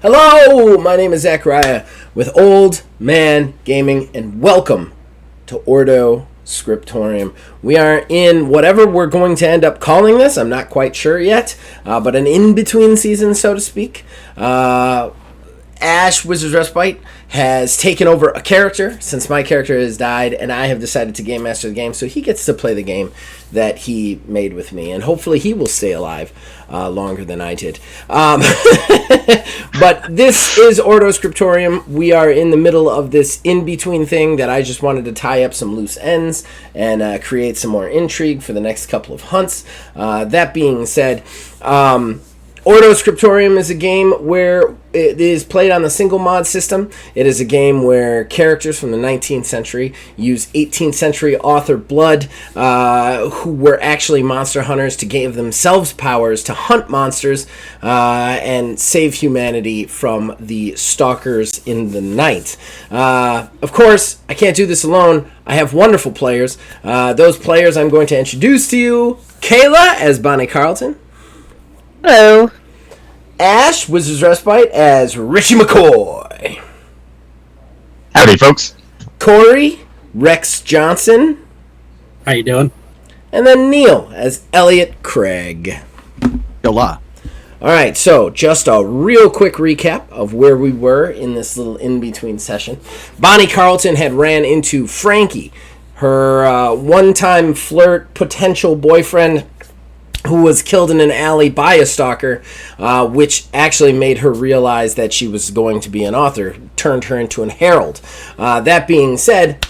Hello, my name is Zachariah with Old Man Gaming, and welcome to Ordo Scriptorium. We are in whatever we're going to end up calling this. I'm not quite sure yet, but an in-between season, so to speak. Ash, Wizard's Respite, has taken over a character since my character has died, and I have decided to game master the game, so he gets to play the game that he made with me, and hopefully he will stay alive longer than I did. But this is Ordo Scriptorium. We are in the middle of this in-between thing that I just wanted to tie up some loose ends and create some more intrigue for the next couple of hunts. That being said, Ordo Scriptorium is a game where it is played on the single mod system. It is a game where characters from the 19th century use 18th century author blood, who were actually monster hunters, to give themselves powers to hunt monsters and save humanity from the stalkers in the night. Of course, I can't do this alone. I have wonderful players. Those players I'm going to introduce to you. Kayla as Bonnie Carlton. Hello. Ash, Wizard's Respite, as Richie McCoy. Howdy, folks. Corey, Rex Johnson. How you doing? And then Neil as Elliot Craig. Yola. Alright, so just a real quick recap of where we were in this little in-between session. Bonnie Carlton had ran into Frankie, her one-time flirt, potential boyfriend, who was killed in an alley by a stalker, which actually made her realize that she was going to be an author, turned her into an herald. That being said,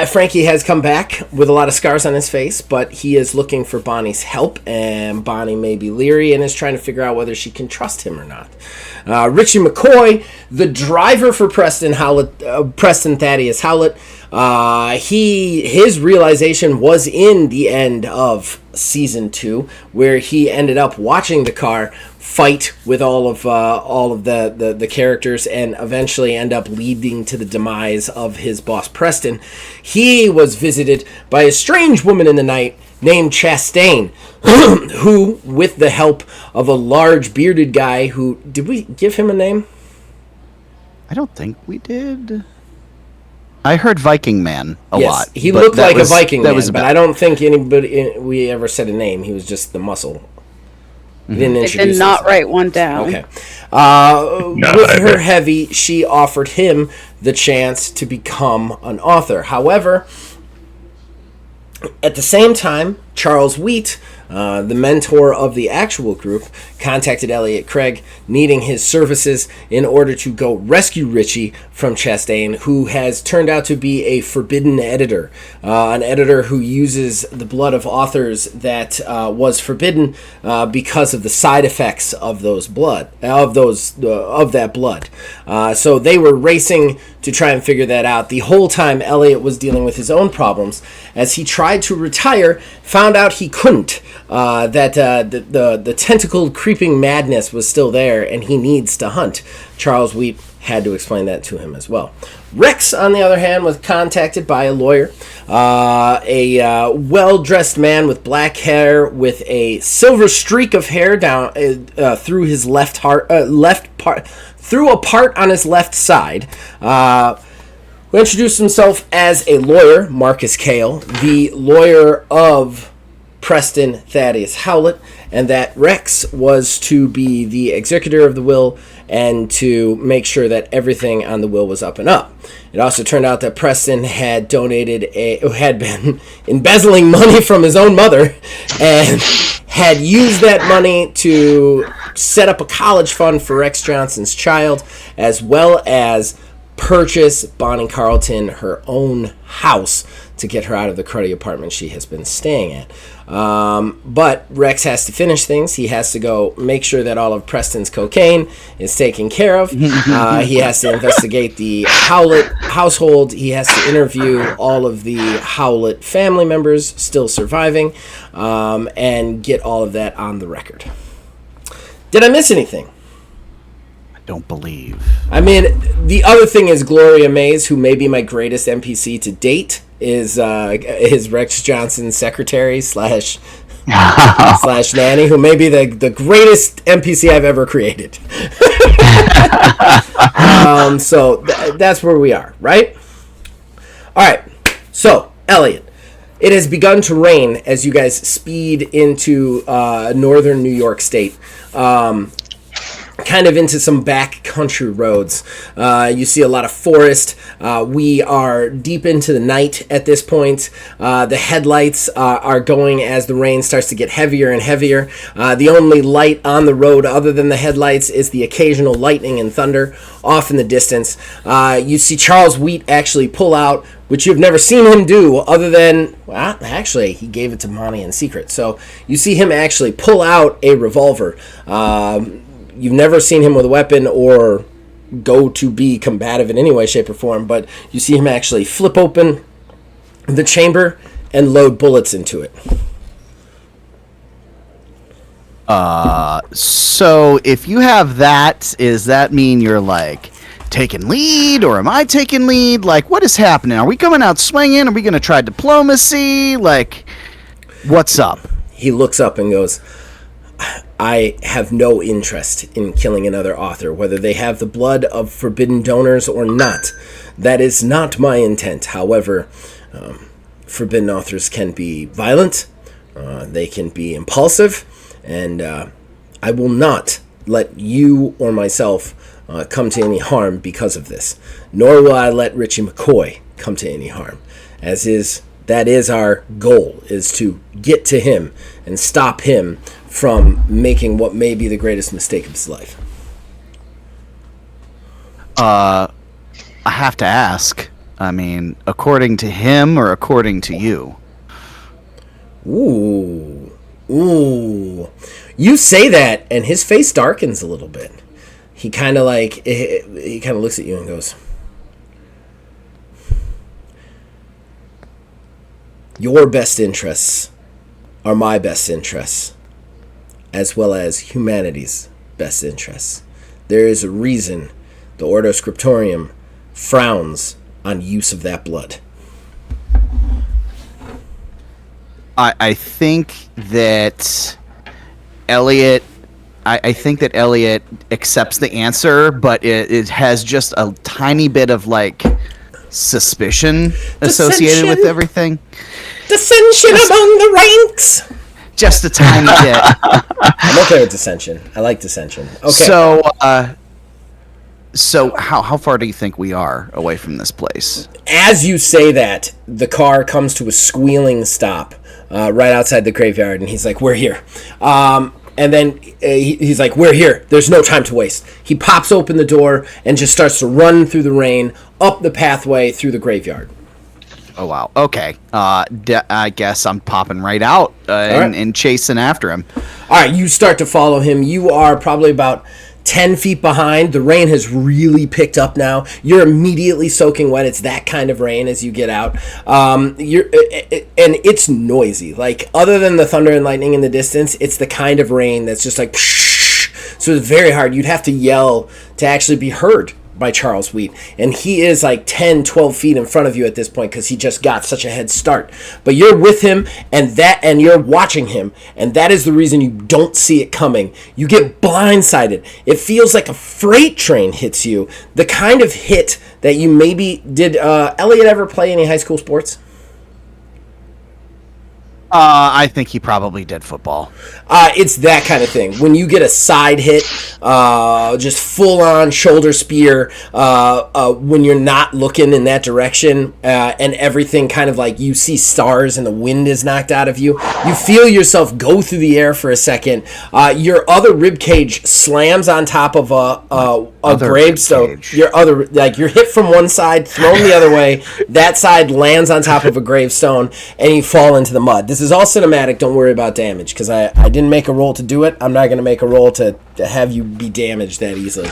Frankie has come back with a lot of scars on his face, but he is looking for Bonnie's help, and Bonnie may be leery and is trying to figure out whether she can trust him or not. Richie McCoy, the driver for Preston Thaddeus Howlett, his realization was in the end of season 2, where he ended up watching the car fight with all of the characters and eventually end up leading to the demise of his boss Preston. He was visited by a strange woman in the night named Chastain, who, with the help of a large bearded guy who... Did we give him a name? I don't think we did. I heard Viking Man a lot. He looked like a Viking man, but I don't think we ever said a name. He was just the muscle. He didn't introduce I did not himself. write one down. Okay. With her heavy, she offered him the chance to become an author. However, at the same time, Charles Wheat, the mentor of the actual group, contacted Elliot Craig, needing his services in order to go rescue Richie from Chastain, who has turned out to be a forbidden editor, an editor who uses the blood of authors that was forbidden because of the side effects of that blood. So they were racing to try and figure that out. The whole time, Elliot was dealing with his own problems as he tried to retire. Found out he couldn't, that the tentacled creeping madness was still there, and he needs to hunt. Charles Wheat had to explain that to him as well. Rex, on the other hand, was contacted by a lawyer, a well-dressed man with black hair with a silver streak of hair down through his through a part on his left side. Who introduced himself as a lawyer, Marcus Cale, the lawyer of Preston Thaddeus Howlett, and that Rex was to be the executor of the will and to make sure that everything on the will was up and up. It also turned out that Preston had been embezzling money from his own mother and had used that money to set up a college fund for Rex Johnson's child, as well as purchase Bonnie Carlton her own house to get her out of the cruddy apartment she has been staying at. But Rex has to finish things. He has to go make sure that all of Preston's cocaine is taken care of. He has to investigate the Howlett household. He has to interview all of the Howlett family members still surviving, and get all of that on the record. Did I miss anything? Don't believe. I mean, the other thing is Gloria Mays, who may be my greatest NPC to date, is Rex Johnson's secretary / slash nanny, who may be the greatest NPC I've ever created. That's where we are, right? All right. So, Elliot, it has begun to rain as you guys speed into northern New York State. Kind of into some back country roads. You see a lot of forest. We are deep into the night at this point. The headlights are going as the rain starts to get heavier and heavier. The only light on the road other than the headlights is the occasional lightning and thunder off in the distance. You see Charles Wheat actually pull out, which you've never seen him do other than, well, actually, he gave it to Monty in secret. So you see him actually pull out a revolver. You've never seen him with a weapon or go to be combative in any way, shape, or form, but you see him actually flip open the chamber and load bullets into it. So if you have that, does that mean you're like taking lead, or am I taking lead? Like, what is happening? Are we coming out swinging? Are we going to try diplomacy? Like, what's up? He looks up and goes, I have no interest in killing another author, whether they have the blood of forbidden donors or not. That is not my intent. However, forbidden authors can be violent, they can be impulsive, and I will not let you or myself come to any harm because of this. Nor will I let Richie McCoy come to any harm. That is our goal, is to get to him and stop him from making what may be the greatest mistake of his life. I have to ask. I mean, according to him or according to you? Ooh. You say that, and his face darkens a little bit. He kind of looks at you and goes, your best interests are my best interests, as well as humanity's best interests. There is a reason the Ordo Scriptorium frowns on use of that blood. I think that Elliot accepts the answer, but it has just a tiny bit of like suspicion associated with everything. Dissension among the ranks. Just a tiny bit. I'm okay with dissension. I like dissension. Okay. So how far do you think we are away from this place? As you say that, the car comes to a squealing stop right outside the graveyard, and he's like, "We're here." And then he's like, "We're here. There's no time to waste." He pops open the door and just starts to run through the rain up the pathway through the graveyard. Oh, wow. Okay. I guess I'm popping right out and chasing after him. All right, you start to follow him. You are probably about 10 feet behind. The rain has really picked up now. You're immediately soaking wet. It's that kind of rain as you get out. And it's noisy. Like, other than the thunder and lightning in the distance, it's the kind of rain that's just like, so it's very hard. You'd have to yell to actually be heard by Charles Wheat, and he is like 10, 12 feet in front of you at this point because he just got such a head start. But you're with him, and you're watching him, and that is the reason you don't see it coming. You get blindsided. It feels like a freight train hits you, the kind of hit that you maybe did. Elliot ever play any high school sports? I think he probably did football. It's that kind of thing. When you get a side hit, just full-on shoulder spear, when you're not looking in that direction, and everything kind of like you see stars and the wind is knocked out of you, you feel yourself go through the air for a second. Your other rib cage slams on top of a gravestone. You're hit from one side, thrown the other way. That side lands on top of a gravestone, and you fall into the mud. This is all cinematic. Don't worry about damage, because I didn't make a roll to do it. I'm not going to make a roll to have you be damaged that easily.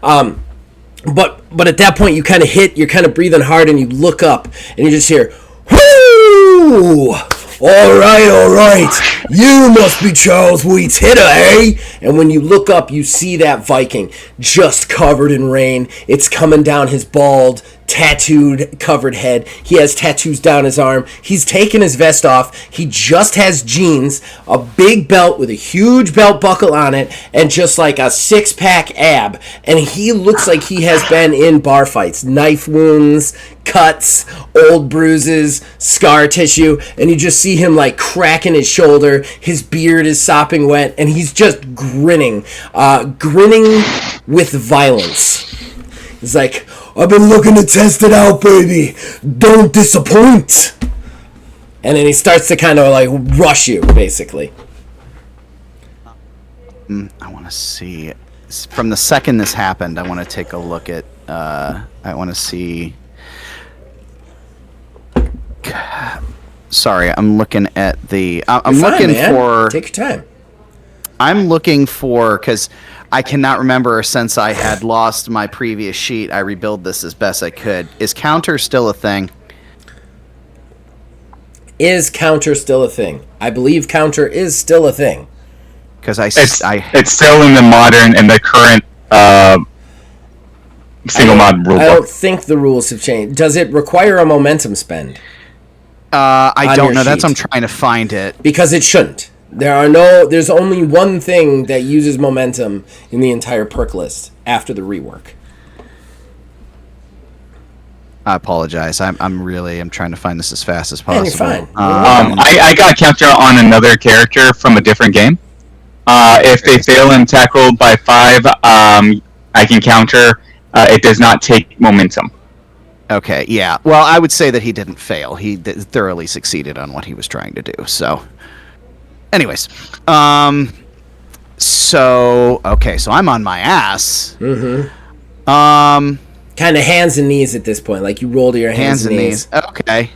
But at that point, you kind of hit, you're kind of breathing hard, and you look up, and you just hear, "Whoo! All right. You must be Charles Wheat's hitter, eh?" And when you look up, you see that Viking just covered in rain. It's coming down his bald, tattooed, covered head. He has tattoos down his arm. He's taken his vest off. He just has jeans, a big belt with a huge belt buckle on it, and just like a six-pack ab. And he looks like he has been in bar fights. Knife wounds, cuts, old bruises, scar tissue, and you just see him like cracking his shoulder. His beard is sopping wet, and he's just grinning with violence. He's like, I've been looking to test it out, baby. Don't disappoint. And then he starts to kind of like rush you, basically. I want to see. From the second this happened, I want to take a look at. I want to see. Sorry, I'm looking at the. I'm looking for. Take your time. I'm looking for, because I cannot remember since I had lost my previous sheet. I rebuilt this as best I could. Is counter still a thing? Is counter still a thing? I believe counter is still a thing. Because it's still in the modern and the current single mod rulebook. I don't think the rules have changed. Does it require a momentum spend? I don't know. That's I'm trying to find it. Because it shouldn't. There's only one thing that uses momentum in the entire perk list after the rework. I apologize. I'm trying to find this as fast as possible. You're fine. I got counter on another character from a different game. If they fail an attack roll by 5, I can counter. It does not take momentum. Okay, yeah. Well, I would say that he didn't fail. He thoroughly succeeded on what he was trying to do. So, anyways, so I'm on my ass. Mm-hmm. Kind of hands and knees at this point, like you roll to your hands and knees. Okay.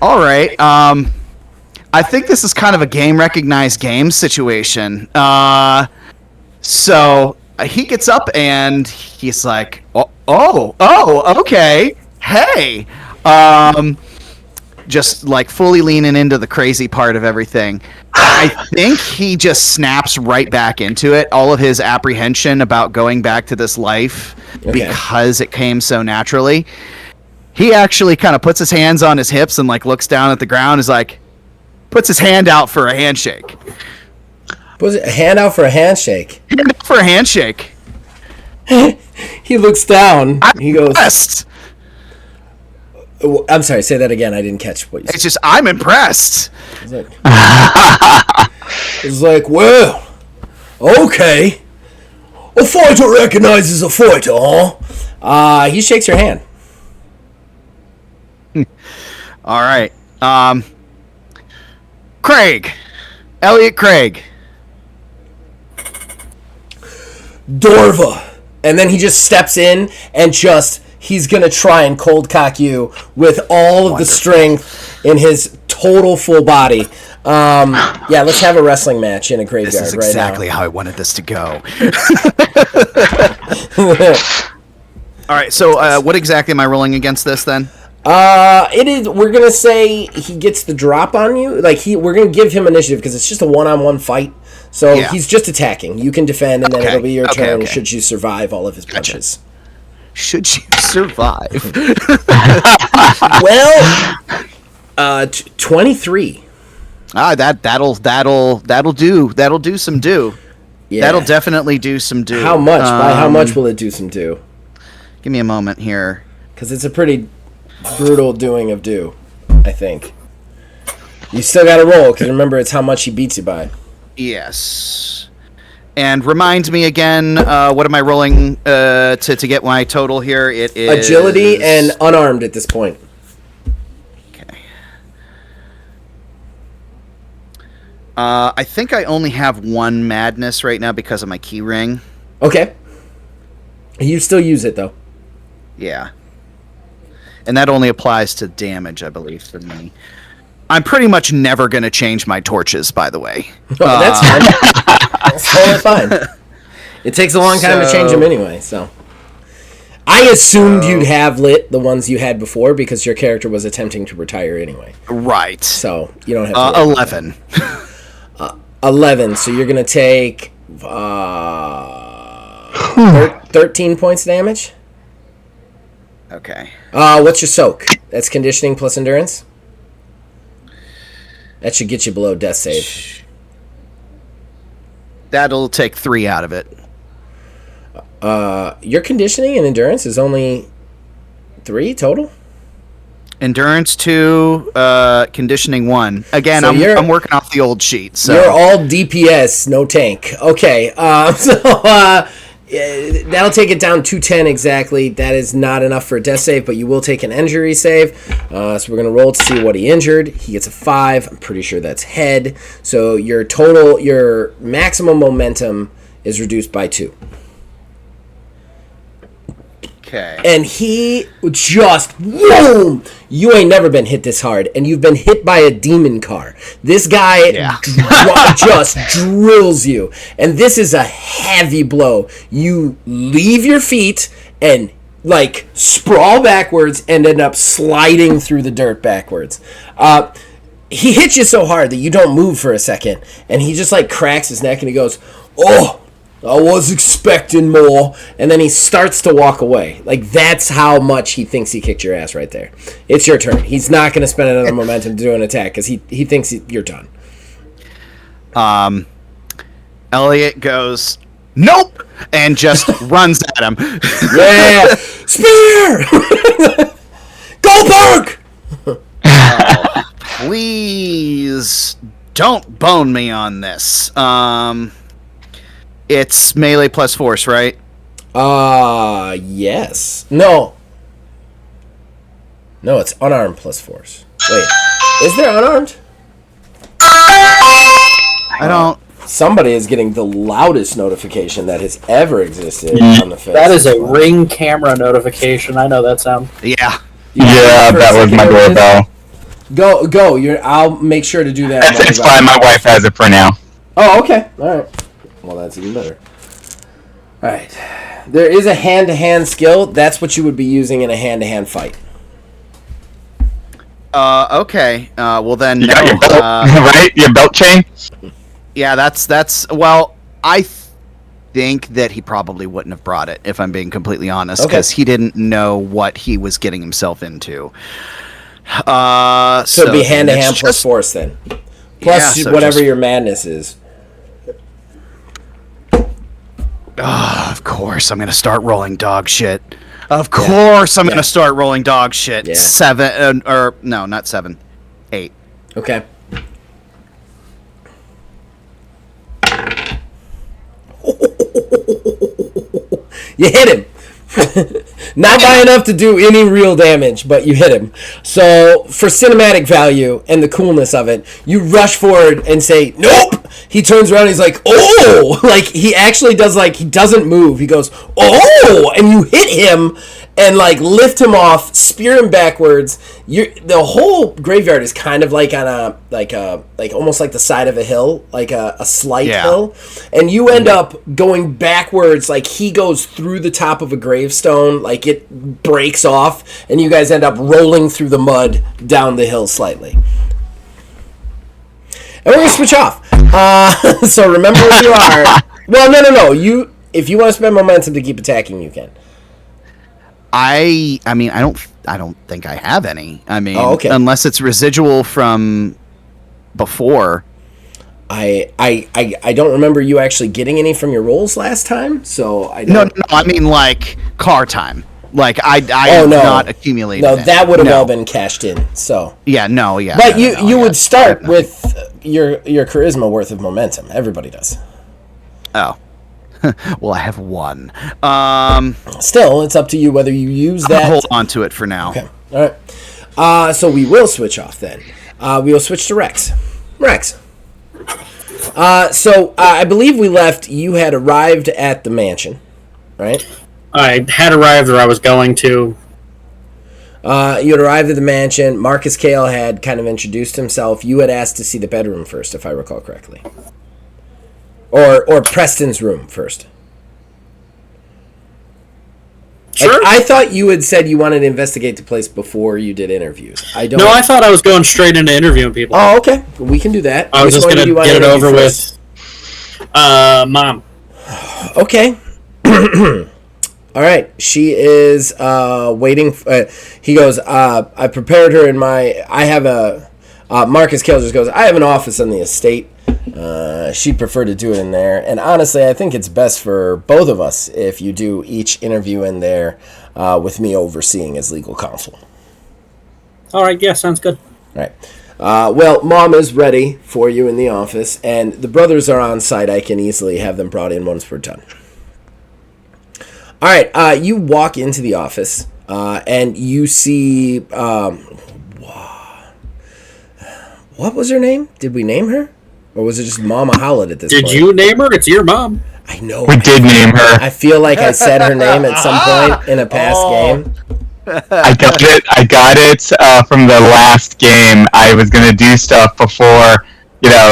All right. I think this is kind of a game recognized game situation. So he gets up and he's like, oh, okay. Hey. Just like fully leaning into the crazy part of everything. I think he just snaps right back into it. All of his apprehension about going back to this life because it came so naturally. He actually kind of puts his hands on his hips and like looks down at the ground. Is like, puts his hand out for a handshake. Was it a hand out for a handshake? Hand out for a handshake. He looks down. He goes. Impressed. I'm sorry. Say that again. I didn't catch what you said. It's just I'm impressed. It's like, well, okay. A fighter recognizes a fighter, huh? He shakes your hand. All right. Craig. Elliot Craig. Dorva. And then he just steps in and he's going to try and cold cock you with all of the strength in his total full body. Yeah, let's have a wrestling match in a graveyard right now. This is exactly how I wanted this to go. All right, so what exactly am I rolling against this then? It is. We're gonna say he gets the drop on you. Like we're gonna give him initiative because it's just a one-on-one fight. So he's just attacking. You can defend, and then it'll be your turn. Should you survive all of his punches? Should you survive? Well, 23. That'll do some do. Yeah. That'll definitely do some do. How much? By how much will it do some do? Give me a moment here. Because it's a pretty brutal doing of do, I think. You still got to roll, because remember, it's how much he beats you by. Yes. And remind me again, what am I rolling to get my total here? It is... Agility and unarmed at this point. Okay. I think I only have one madness right now because of my key ring. Okay. You still use it, though. Yeah. And that only applies to damage, I believe, for me. I'm pretty much never going to change my torches, by the way. Oh, that's fine. That's totally fine. It takes a long time to change them anyway, so. I assumed you'd have lit the ones you had before because your character was attempting to retire anyway. Right. So, you don't have to 11. 11, so you're going to take 13 points damage? Okay. What's your soak? That's conditioning plus endurance. That should get you below death save. That'll take 3 out of it. Your conditioning and endurance is only 3 total? Endurance 2, conditioning 1. Again, So I'm working off the old sheet. So you're all DPS, no tank. Okay, that'll take it down to 10 exactly. That is not enough for a death save, but you will take an injury save. So we're going to roll to see what he injured. He gets a 5. I'm pretty sure that's head. So your maximum momentum is reduced by 2. okay. And he just, boom! You ain't never been hit this hard, and you've been hit by a demon car. This guy just drills you, and this is a heavy blow. You leave your feet and, like, sprawl backwards and end up sliding through the dirt backwards. He hits you so hard that you don't move for a second, and he just, like, cracks his neck, and he goes, "Oh! I was expecting more," and then he starts to walk away. Like, that's how much he thinks he kicked your ass right there. It's your turn. He's not going to spend another momentum to do an attack because he thinks you're done. Elliot goes, "Nope," and just runs at him. Yeah! Spear! Goldberg! Please don't bone me on this. It's melee plus force, right? Yes. No, it's unarmed plus force. Wait, is there unarmed? I don't. Somebody is getting the loudest notification that has ever existed on the face. That is a Ring camera notification. I know that sound. Yeah. Yeah, that was my doorbell. Go. I'll make sure to do that. It's fine. My wife has it for now. Oh, okay. All right. Well, that's even better. All right. There is a hand-to-hand skill. That's what you would be using in a hand-to-hand fight. Okay. Well then, You no. got your belt, right? Your belt chain? Yeah, that's. Well, I think that he probably wouldn't have brought it, if I'm being completely honest, because he didn't know what he was getting himself into. So it'd be hand-to-hand it's plus just- force then. Plus Yeah, so whatever just- your madness is. Of course, I'm gonna start rolling dog shit. Of course, I'm gonna start rolling dog shit. Yeah. 7, or no, not 7, 8. Okay. You hit him. Not by enough to do any real damage, but you hit him. So, for cinematic value and the coolness of it, you rush forward and say, "Nope!" He turns around and he's like, "Oh!" Like, he actually does, like, he doesn't move. He goes, "Oh!" And you hit him and, like, lift him off, spear him backwards. The whole graveyard is kind of like on a, like almost like the side of a hill, like a slight hill. And you end up going backwards, like he goes through the top of a gravestone, like it breaks off, and you guys end up rolling through the mud down the hill slightly. And we're going to switch off. So remember where you are. Well, no. If you want to spend momentum to keep attacking, you can. I mean, I don't think I have any. I mean, unless it's residual from before. I don't remember you actually getting any from your rolls last time, so I don't... No, I mean, like, car time. Like, I have not accumulated No, any. that would have all been cashed in, so... Yeah, no, yeah. But no, you would start with your charisma worth of momentum. Everybody does. Oh. Well, I have 1. Still, it's up to you whether you use that... I'll hold on to it for now. Okay, all right. So we will switch off then. We will switch to Rex. Rex. So I believe we left, you had arrived at the mansion, right? I had arrived, or I was going to. You had arrived at the mansion. Marcus Cale had kind of introduced himself. You had asked to see the bedroom first, if I recall correctly. Or Preston's room first. Sure. I thought you had said you wanted to investigate the place before you did interviews. I thought I was going straight into interviewing people. Oh, okay. We can do that. I was just going to get it over with. Mom. Okay. All right. She is waiting. He goes, I prepared her in my... I have a... Marcus Kale just goes, I have an office on the estate. She'd prefer to do it in there. And honestly, I think it's best for both of us if you do each interview in there with me overseeing as legal counsel. All right, yeah, sounds good. All right. Well, Mom is ready for you in the office, and the brothers are on site. I can easily have them brought in once we're done. All right. You walk into the office, and you see... what was her name? Did we name her? Or was it just Mama Howlett at this point? Did you name her? It's your mom. I know. We did name her. I feel like I said her name at some point in a past game. I got it from the last game. I was gonna do stuff before,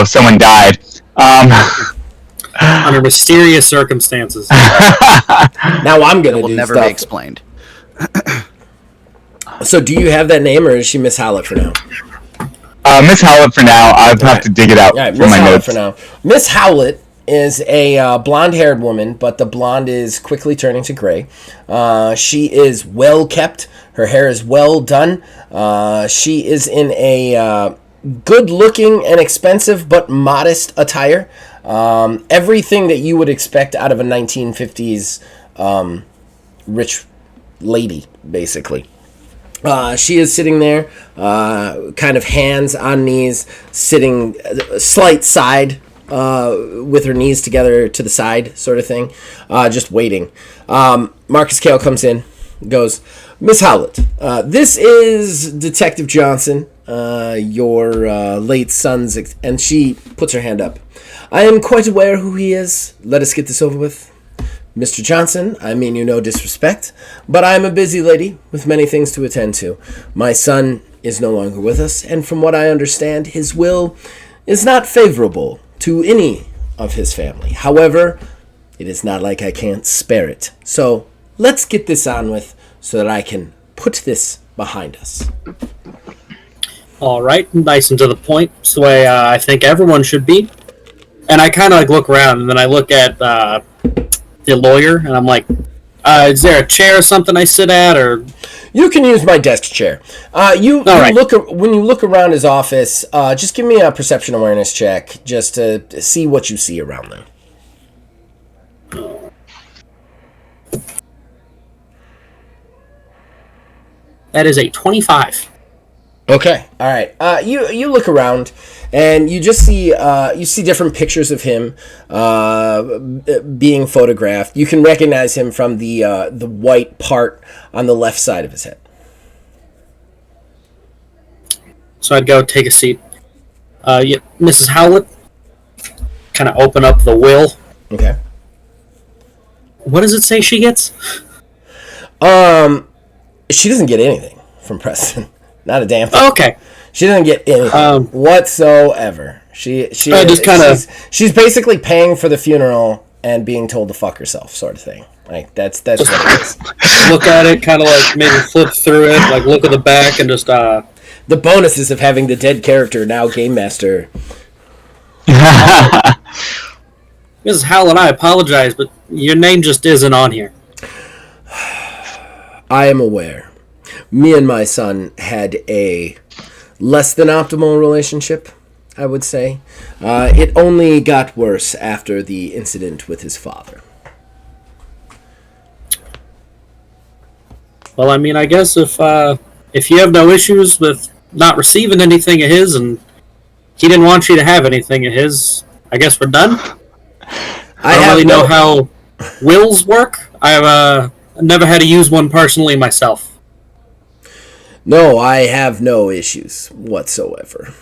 someone died. Under mysterious circumstances. Now I'm gonna will do never stuff. be explained. So do you have that name, or is she Miss Howlett for now? Miss Howlett for now. I'll have to dig it out All right, from Miss my Howlett notes. for now. Miss Howlett is a blonde-haired woman, but the blonde is quickly turning to gray. She is well kept. Her hair is well done. She is in a good-looking and expensive but modest attire. Everything that you would expect out of a 1950s rich lady, basically. She is sitting there, kind of hands on knees, sitting slight side, with her knees together to the side, sort of thing, just waiting. Marcus Kale comes in, goes, Miss Howlett, this is Detective Johnson, your late son's, and she puts her hand up. I am quite aware who he is. Let us get this over with. Mr. Johnson, I mean you no disrespect, but I am a busy lady with many things to attend to. My son is no longer with us, and from what I understand, his will is not favorable to any of his family. However, it is not like I can't spare it. So let's get this on with so that I can put this behind us. All right, nice and to the point. It's the way I think everyone should be. And I kind of look around, and then I look at the lawyer, and I'm like, is there a chair or something I sit at, or... You can use my desk chair. When you look around his office, just give me a perception awareness check, just to see what you see around there. That is a 25. Okay, all right. You look around, and you just see different pictures of him being photographed. You can recognize him from the white part on the left side of his head. So I'd go take a seat. Mrs. Howlett, kind of open up the will. Okay. What does it say she gets? She doesn't get anything from Preston. Not a damn thing. Okay. She doesn't get anything whatsoever. She's basically paying for the funeral and being told to fuck herself, sort of thing. Like that's what it is. Look at it, kind of like maybe flip through it, like look at the back, and just the bonuses of having the dead character now game master. Mrs. Howlett, I apologize, but your name just isn't on here. I am aware. Me and my son had a less than optimal relationship, I would say. It only got worse after the incident with his father. Well, I mean, I guess if you have no issues with not receiving anything of his, and he didn't want you to have anything of his, I guess we're done. I don't really know how wills work. I've never had to use one personally myself. No, I have no issues whatsoever.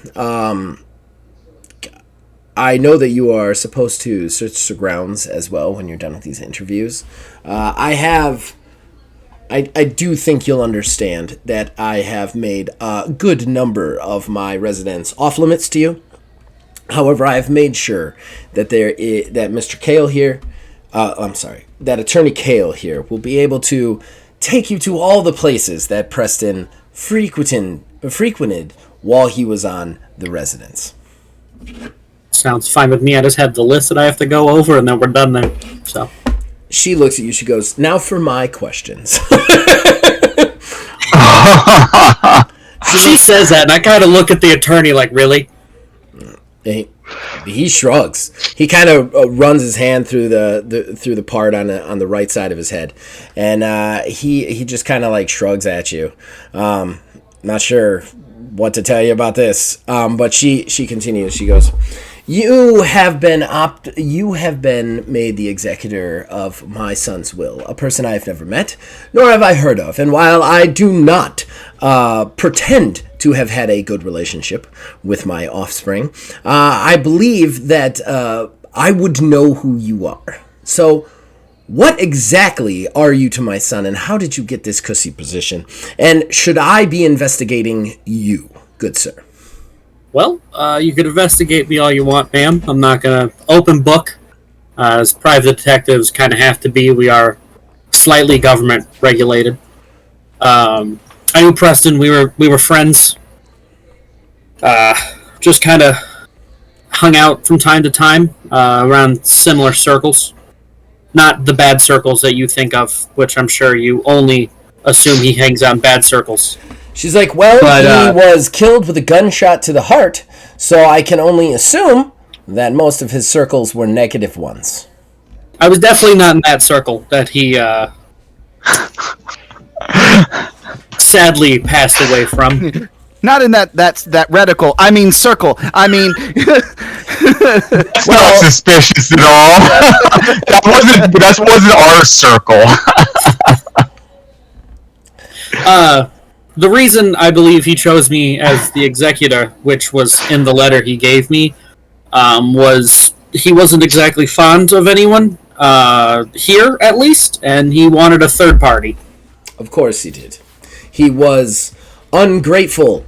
I know that you are supposed to search the grounds as well when you're done with these interviews. I do think you'll understand that I have made a good number of my residents off limits to you. However, I have made sure that that Mr. Kale here, that Attorney Kale here will be able to take you to all the places that Preston frequented while he was on the residence. Sounds fine with me. I just have the list that I have to go over, and then we're done there. So she looks at you. She goes, "Now for my questions." She says that, and I kind of look at the attorney like, really? He shrugs. He kind of runs his hand through the part on the right side of his head, and he just kind of like shrugs at you. Not sure what to tell you about this, but she continues. She goes, You have been made the executor of my son's will, a person I have never met, nor have I heard of. And while I do not pretend to have had a good relationship with my offspring, I believe that I would know who you are. So, what exactly are you to my son, and how did you get this cussy position? And should I be investigating you, good sir? Well, you can investigate me all you want, ma'am. I'm not going to open book, as private detectives kind of have to be. We are slightly government regulated. I knew Preston. We were friends. Just kind of hung out from time to time around similar circles. Not the bad circles that you think of, which I'm sure you only assume he hangs out in bad circles. She's like, well, he was killed with a gunshot to the heart, so I can only assume that most of his circles were negative ones. I was definitely not in that circle that he sadly passed away from. Not in that reticle. I mean circle. I mean That's not suspicious at all. that wasn't our circle. The reason I believe he chose me as the executor, which was in the letter he gave me, was he wasn't exactly fond of anyone, here at least, and he wanted a third party. Of course he did. He was ungrateful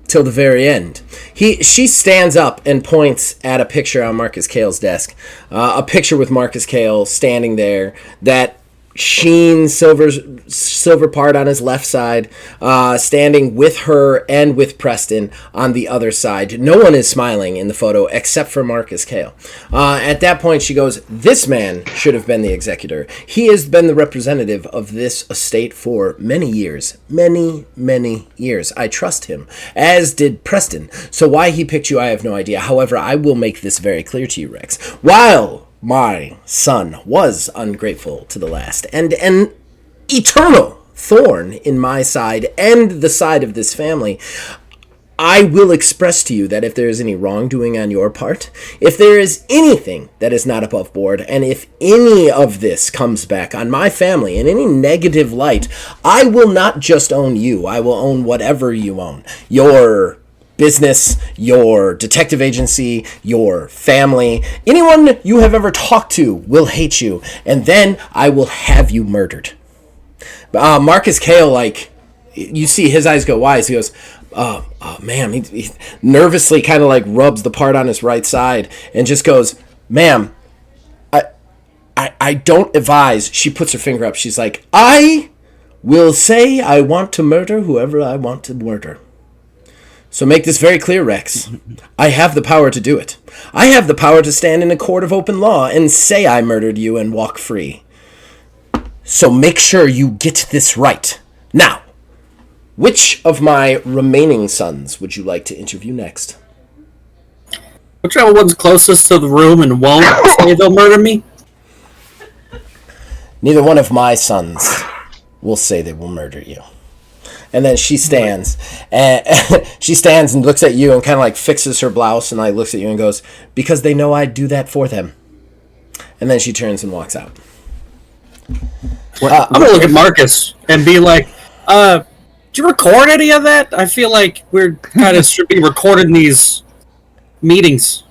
till the very end. She stands up and points at a picture on Marcus Cale's desk. A picture with Marcus Cale standing there, that sheen silver part on his left side, standing with her and with Preston on the other side. No one is smiling in the photo except for Marcus Cale. At that point she goes, this man should have been the executor. He has been the representative of this estate for many years. Many years. I trust him, as did Preston. So why he picked you, I have no idea. However, I will make this very clear to you, Rex. While my son was ungrateful to the last, and an eternal thorn in my side and the side of this family, I will express to you that if there is any wrongdoing on your part, if there is anything that is not above board, and if any of this comes back on my family in any negative light, I will not just own you, I will own whatever you own. Your business, your detective agency, your family, anyone you have ever talked to will hate you, and then I will have you murdered. Marcus Cale, like, you see his eyes go wide. He goes, ma'am, he nervously kind of like rubs the part on his right side and just goes, ma'am, I don't advise. She puts her finger up. She's like, I will say I want to murder whoever I want to murder. So make this very clear, Rex. I have the power to do it. I have the power to stand in a court of open law and say I murdered you and walk free. So make sure you get this right. Now, which of my remaining sons would you like to interview next? Whichever one's closest to the room and won't say they'll murder me? Neither one of my sons will say they will murder you. And then she stands, and looks at you and kind of like fixes her blouse and like looks at you and goes, because they know I'd do that for them. And then she turns and walks out. I'm going to look at Marcus and be like, did you record any of that? I feel like we're kind of should be recording these meetings.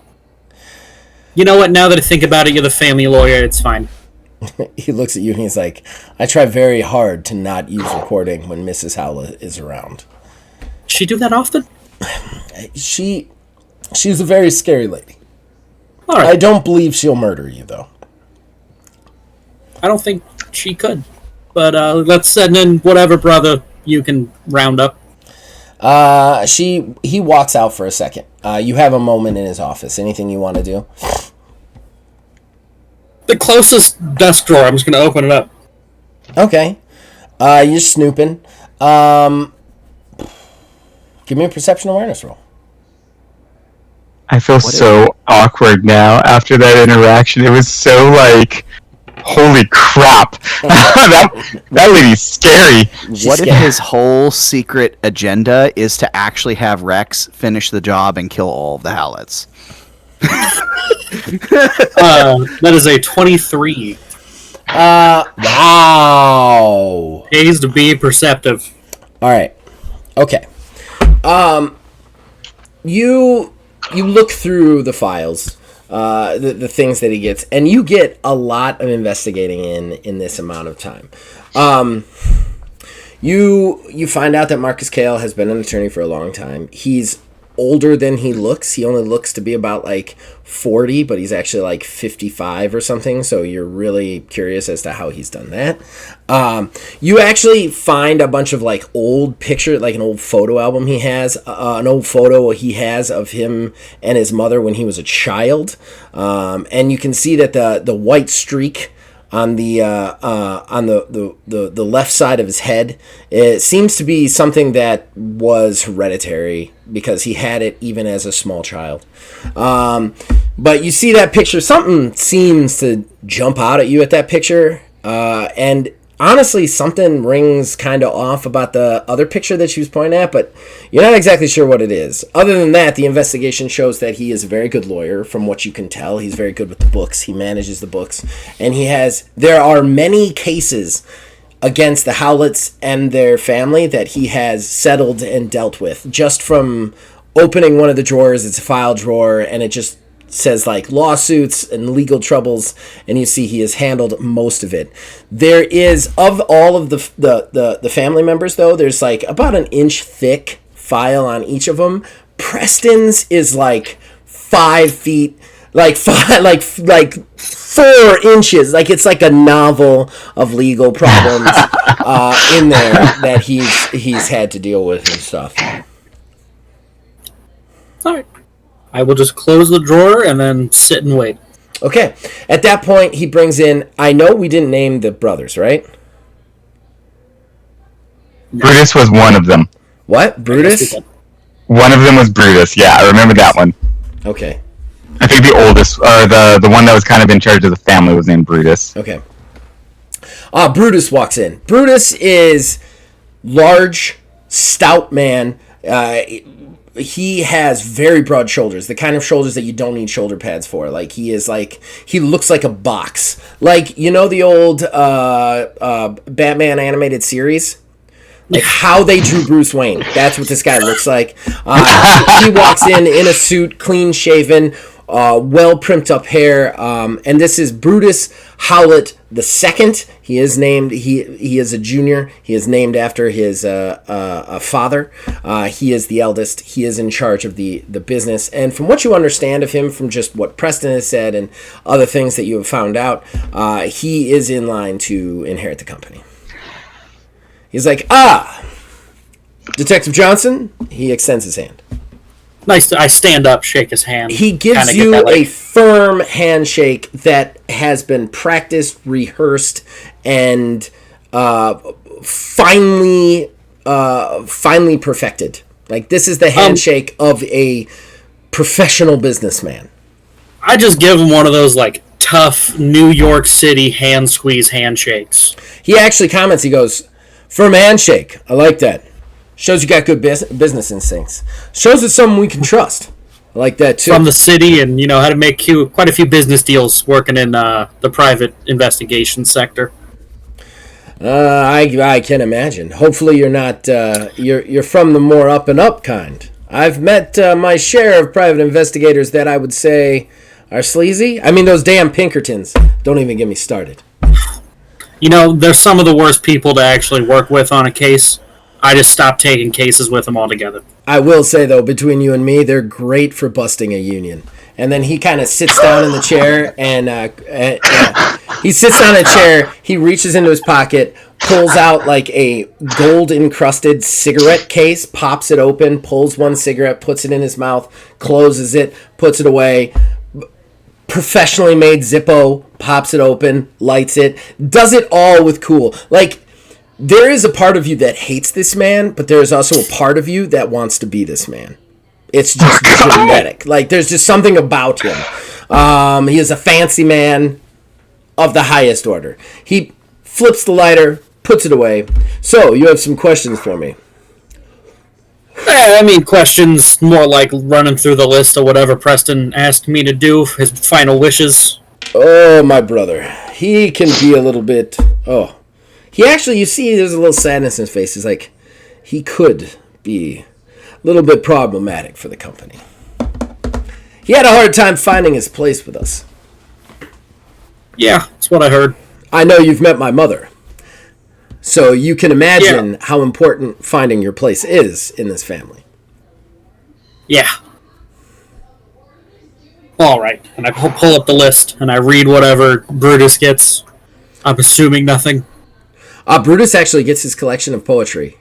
You know what? Now that I think about it, you're the family lawyer. It's fine. He looks at you and he's like, I try very hard to not use recording when Mrs. Howlett is around. She do that often? She's a very scary lady. All right. I don't believe she'll murder you, though. I don't think she could. But let's send in whatever brother you can round up. He walks out for a second. You have a moment in his office. Anything you want to do? The closest desk drawer. I'm just going to open it up. Okay. You're snooping. Give me a perception awareness roll. I feel so awkward now after that interaction. It was so like, holy crap. that lady's scary. What if his whole secret agenda is to actually have Rex finish the job and kill all of the Hallets? That is a 23. Wow. Pays to be perceptive. All right. Okay. You look through the files, the things that he gets, and you get a lot of investigating in this amount of time. You find out that Marcus Cale has been an attorney for a long time. He's older than he looks. He only looks to be about like 40, but he's actually like 55 or something, so you're really curious as to how he's done that. You actually find a bunch of like old picture, like an old photo album he has, an old photo he has of him and his mother when he was a child, and you can see that the white streak on the left side of his head, it seems to be something that was hereditary because he had it even as a small child. But you see that picture, something seems to jump out at you at that picture, and honestly, something rings kind of off about the other picture that she was pointing at, but you're not exactly sure what it is. Other than that, the investigation shows that he is a very good lawyer, from what you can tell. He's very good with the books. He manages the books. And there are many cases against the Howletts and their family that he has settled and dealt with. Just from opening one of the drawers, it's a file drawer, and it just says like lawsuits and legal troubles, and you see he has handled most of it. There is, of all of the family members though, there's like about an inch thick file on each of them. Preston's is like 5 feet, like 4 inches, like it's like a novel of legal problems in there that he's had to deal with and stuff. All right. I will just close the drawer and then sit and wait. Okay. At that point, he brings in... I know we didn't name the brothers, right? Brutus was one of them. What? Brutus? One of them was Brutus. Yeah, I remember that one. Okay. I think the oldest, or the one that was kind of in charge of the family, was named Brutus. Okay. Brutus walks in. Brutus is large, stout man. He has very broad shoulders, the kind of shoulders that you don't need shoulder pads for. Like, he looks like a box. Like, you know the old Batman animated series? Like, how they drew Bruce Wayne. That's what this guy looks like. He walks in a suit, clean-shaven, well-primped up hair, and this is Brutus Howlett II. He is named. He is a junior. He is named after his father. He is the eldest. He is in charge of the business. And from what you understand of him, from just what Preston has said and other things that you have found out, he is in line to inherit the company. He's like, Detective Johnson. He extends his hand. Nice. I stand up, shake his hand. He gives you a firm handshake that has been practiced, rehearsed, and finally perfected. Like, this is the handshake of a professional businessman. I just give him one of those like tough New York City hand squeeze handshakes. He actually comments. He goes, "Firm handshake. I like that. Shows you got good business instincts. Shows it's something we can trust." I like that too. From the city, and you know how to make quite a few business deals working in the private investigation sector. I can imagine. Hopefully you're not. You're from the more up and up kind. I've met my share of private investigators that I would say are sleazy. I mean, those damn Pinkertons. Don't even get me started. You know, they're some of the worst people to actually work with on a case. I just stopped taking cases with them altogether. I will say, though, between you and me, they're great for busting a union. And then he kind of sits down in the chair, and he sits down in a chair, he reaches into his pocket, pulls out like a gold-encrusted cigarette case, pops it open, pulls one cigarette, puts it in his mouth, closes it, puts it away, professionally made Zippo, pops it open, lights it, does it all with cool. Like, there is a part of you that hates this man, but there is also a part of you that wants to be this man. It's just genetic. Like, there's just something about him. He is a fancy man of the highest order. He flips the lighter, puts it away. So, you have some questions for me. I mean, questions more like running through the list of whatever Preston asked me to do, his final wishes. Oh, my brother. He can be a little bit... Oh. He actually, you see, there's a little sadness in his face. He's like, he could be a little bit problematic for the company. He had a hard time finding his place with us. Yeah, that's what I heard. I know you've met my mother. So you can imagine how important finding your place is in this family. Yeah. All right. And I pull up the list, and I read whatever Brutus gets. I'm assuming nothing. Brutus actually gets his collection of poetry.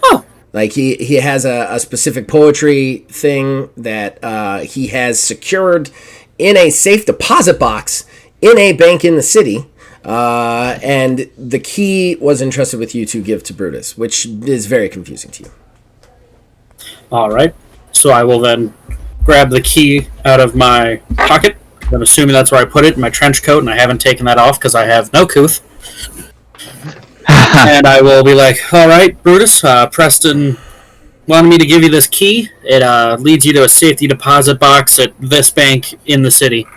Oh. Like, he has a specific poetry thing that he has secured in a safe deposit box in a bank in the city. And the key was entrusted with you to give to Brutus, which is very confusing to you. All right. So I will then grab the key out of my pocket. I'm assuming that's where I put it, in my trench coat, and I haven't taken that off because I have no couth. And I will be like, all right, Brutus, Preston wanted me to give you this key. It leads you to a safety deposit box at this bank in the city.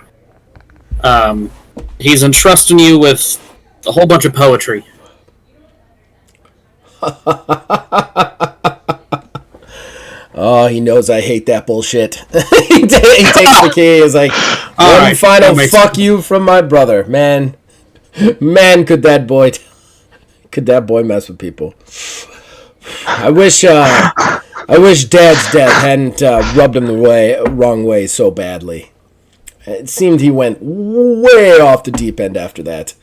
He's entrusting you with a whole bunch of poetry. Oh, he knows I hate that bullshit. He takes the key. He's like, one final fuck you from my brother. Man, could that boy mess with people. I wish Dad's death hadn't rubbed him the wrong way so badly. It seemed he went way off the deep end after that.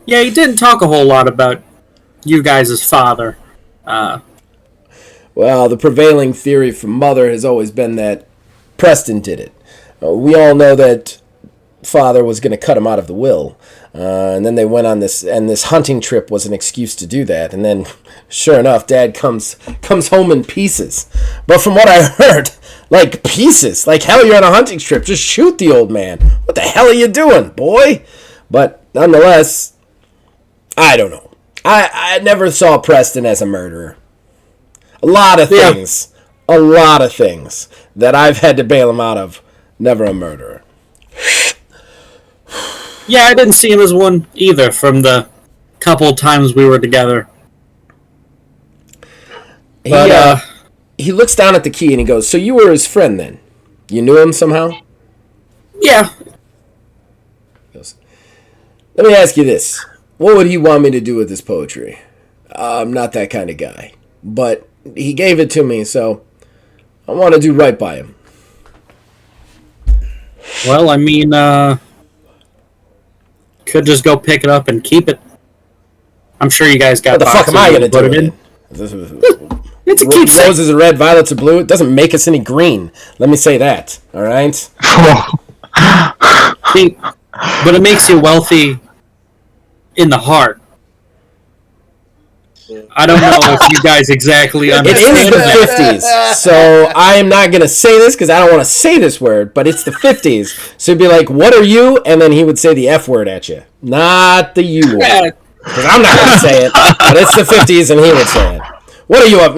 Yeah, he didn't talk a whole lot about you guys' father. Well, the prevailing theory from Mother has always been that Preston did it. We all know that Father was going to cut him out of the will. And then they went on this, and this hunting trip was an excuse to do that. And then, sure enough, Dad comes home in pieces. But from what I heard, like, pieces. Like, hell, you're on a hunting trip. Just shoot the old man. What the hell are you doing, boy? But nonetheless, I don't know. I never saw Preston as a murderer. A lot of things that I've had to bail him out of. Never a murderer. Yeah, I didn't see him as one either from the couple times we were together. He looks down at the key and he goes, so you were his friend then? You knew him somehow? Yeah. He goes, let me ask you this. What would he want me to do with his poetry? I'm not that kind of guy. But he gave it to me, so I want to do right by him. Well, I mean, could just go pick it up and keep it. I'm sure you guys got. What the fuck am I going to do with it? It's a keepsake. Roses are red, violets are blue. It doesn't make us any green. Let me say that. All right. See, but it makes you wealthy in the heart. I don't know if you guys exactly understand. It is the 50s, so I am not going to say this because I don't want to say this word, but it's the 50s. So he'd be like, what are you? And then he would say the F word at you. Not the U word. Because I'm not going to say it, but it's the 50s and he would say it. What are you up?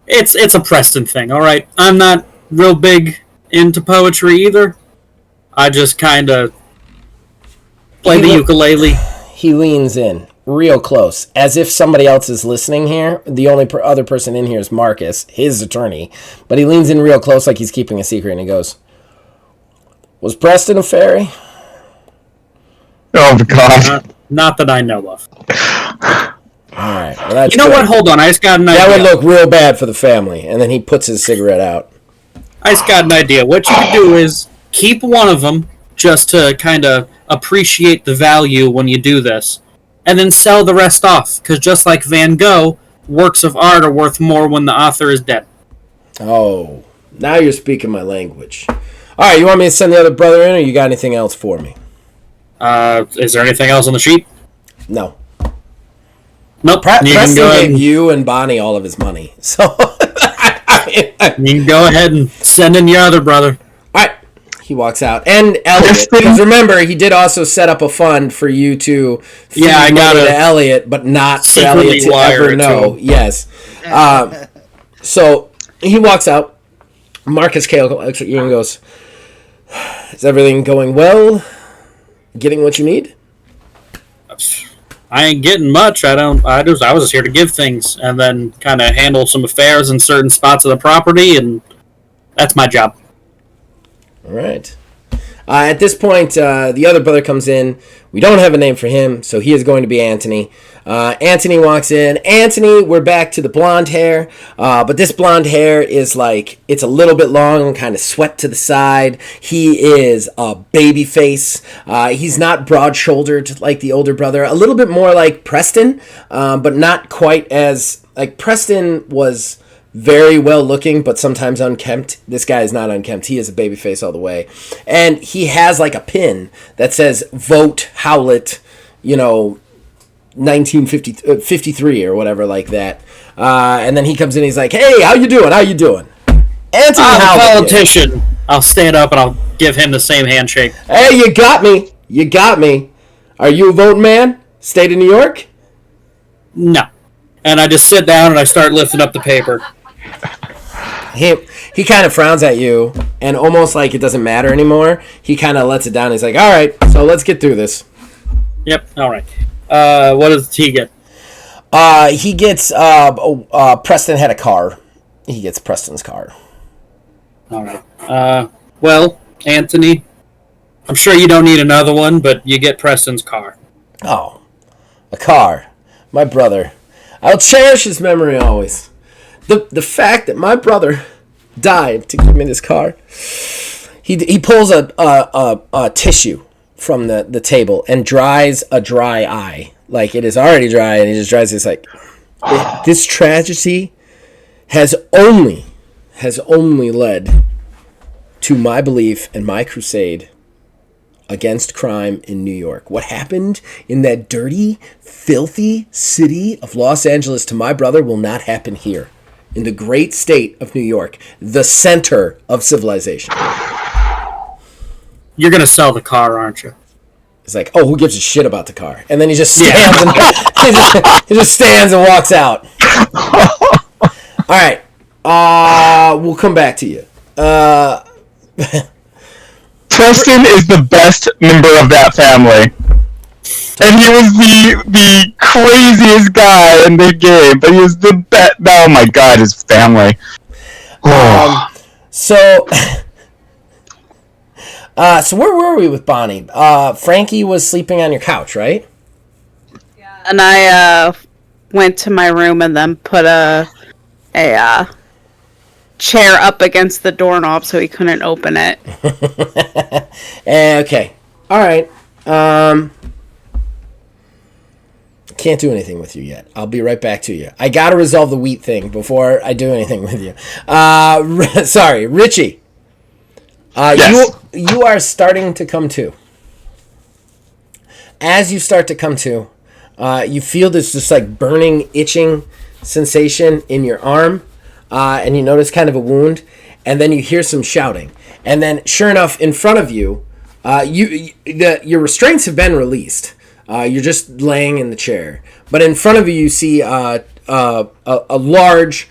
It's a Preston thing, all right? I'm not real big into poetry either. I just kind of play the ukulele. He leans in real close, as if somebody else is listening here. The only other person in here is Marcus, his attorney. But he leans in real close like he's keeping a secret, and he goes, was Preston a fairy? Oh, God. Not that I know of. Alright, well, that's you know good. what? Hold on, I just got an idea. That would look real bad for the family. And then he puts his cigarette out. I just got an idea. What you can do is keep one of them just to kind of appreciate the value when you do this, and then sell the rest off. Because just like Van Gogh, works of art are worth more when the author is dead. Oh, now you're speaking my language. All right, you want me to send the other brother in, or you got anything else for me? Is there anything else on the sheet? No. Nope. Preston gave you and Bonnie all of his money, so you can go ahead and send in your other brother. All right. He walks out, and Elliot. Because remember, he did also set up a fund for you to feed money to Elliot, but not for Elliot to ever know. Yes. So he walks out. Marcus Cale looks at you and goes, "Is everything going well? Getting what you need?" I ain't getting much. I was just here to give things and then kind of handle some affairs in certain spots of the property, and that's my job. All right. At this point, the other brother comes in. We don't have a name for him, so he is going to be Anthony. Anthony walks in. Anthony, we're back to the blonde hair, but this blonde hair is like, it's a little bit long and kind of swept to the side. He is a baby face. He's not broad-shouldered like the older brother. A little bit more like Preston, but not quite as, like Preston was very well looking, but sometimes unkempt. This guy is not unkempt. He is a baby face all the way. And he has like a pin that says vote Howlett, 1953 or whatever like that. And then he comes in, he's like, "Hey, how you doing? Anthony I'm Howlett, a politician." I'll stand up and I'll give him the same handshake. "Hey, you got me. Are you a voting man? State of New York?" No. And I just sit down and I start lifting up the paper. He kind of frowns at you, and almost like it doesn't matter anymore, he kind of lets it down. He's like, "All right, so let's get through this." Yep, all right. What does he get? He gets, Preston had a car. He gets Preston's car. All right. Well, Anthony, I'm sure you don't need another one, but you get Preston's car. Oh, a car. My brother. I'll cherish his memory always. The fact that my brother died to give me this car. He pulls a tissue from the table and dries a dry eye. Like it is already dry, and he just dries this like, this tragedy has only led to my belief and my crusade against crime in New York. What happened in that dirty, filthy city of Los Angeles to my brother will not happen here. In the great state of New York, the center of civilization. You're going to sell the car, aren't you? He's like, "Oh, who gives a shit about the car?" And then he just stands and he just stands and walks out. All right. We'll come back to you. Preston is the best member of that family. And he was the craziest guy in the game, but he was the best. Oh my god, his family. So where were we with Bonnie? Frankie was sleeping on your couch, right? Yeah. And I went to my room and then put a chair up against the doorknob so he couldn't open it. Okay. All right. Can't do anything with you yet. I'll be right back to you. I gotta resolve the wheat thing before I do anything with you. Sorry, Richie. Yes. You are starting to come to. As you start to come to, you feel this just like burning, itching sensation in your arm, and you notice kind of a wound, and then you hear some shouting, and then sure enough, in front of you, your restraints have been released. You're just laying in the chair, but in front of you, you see a large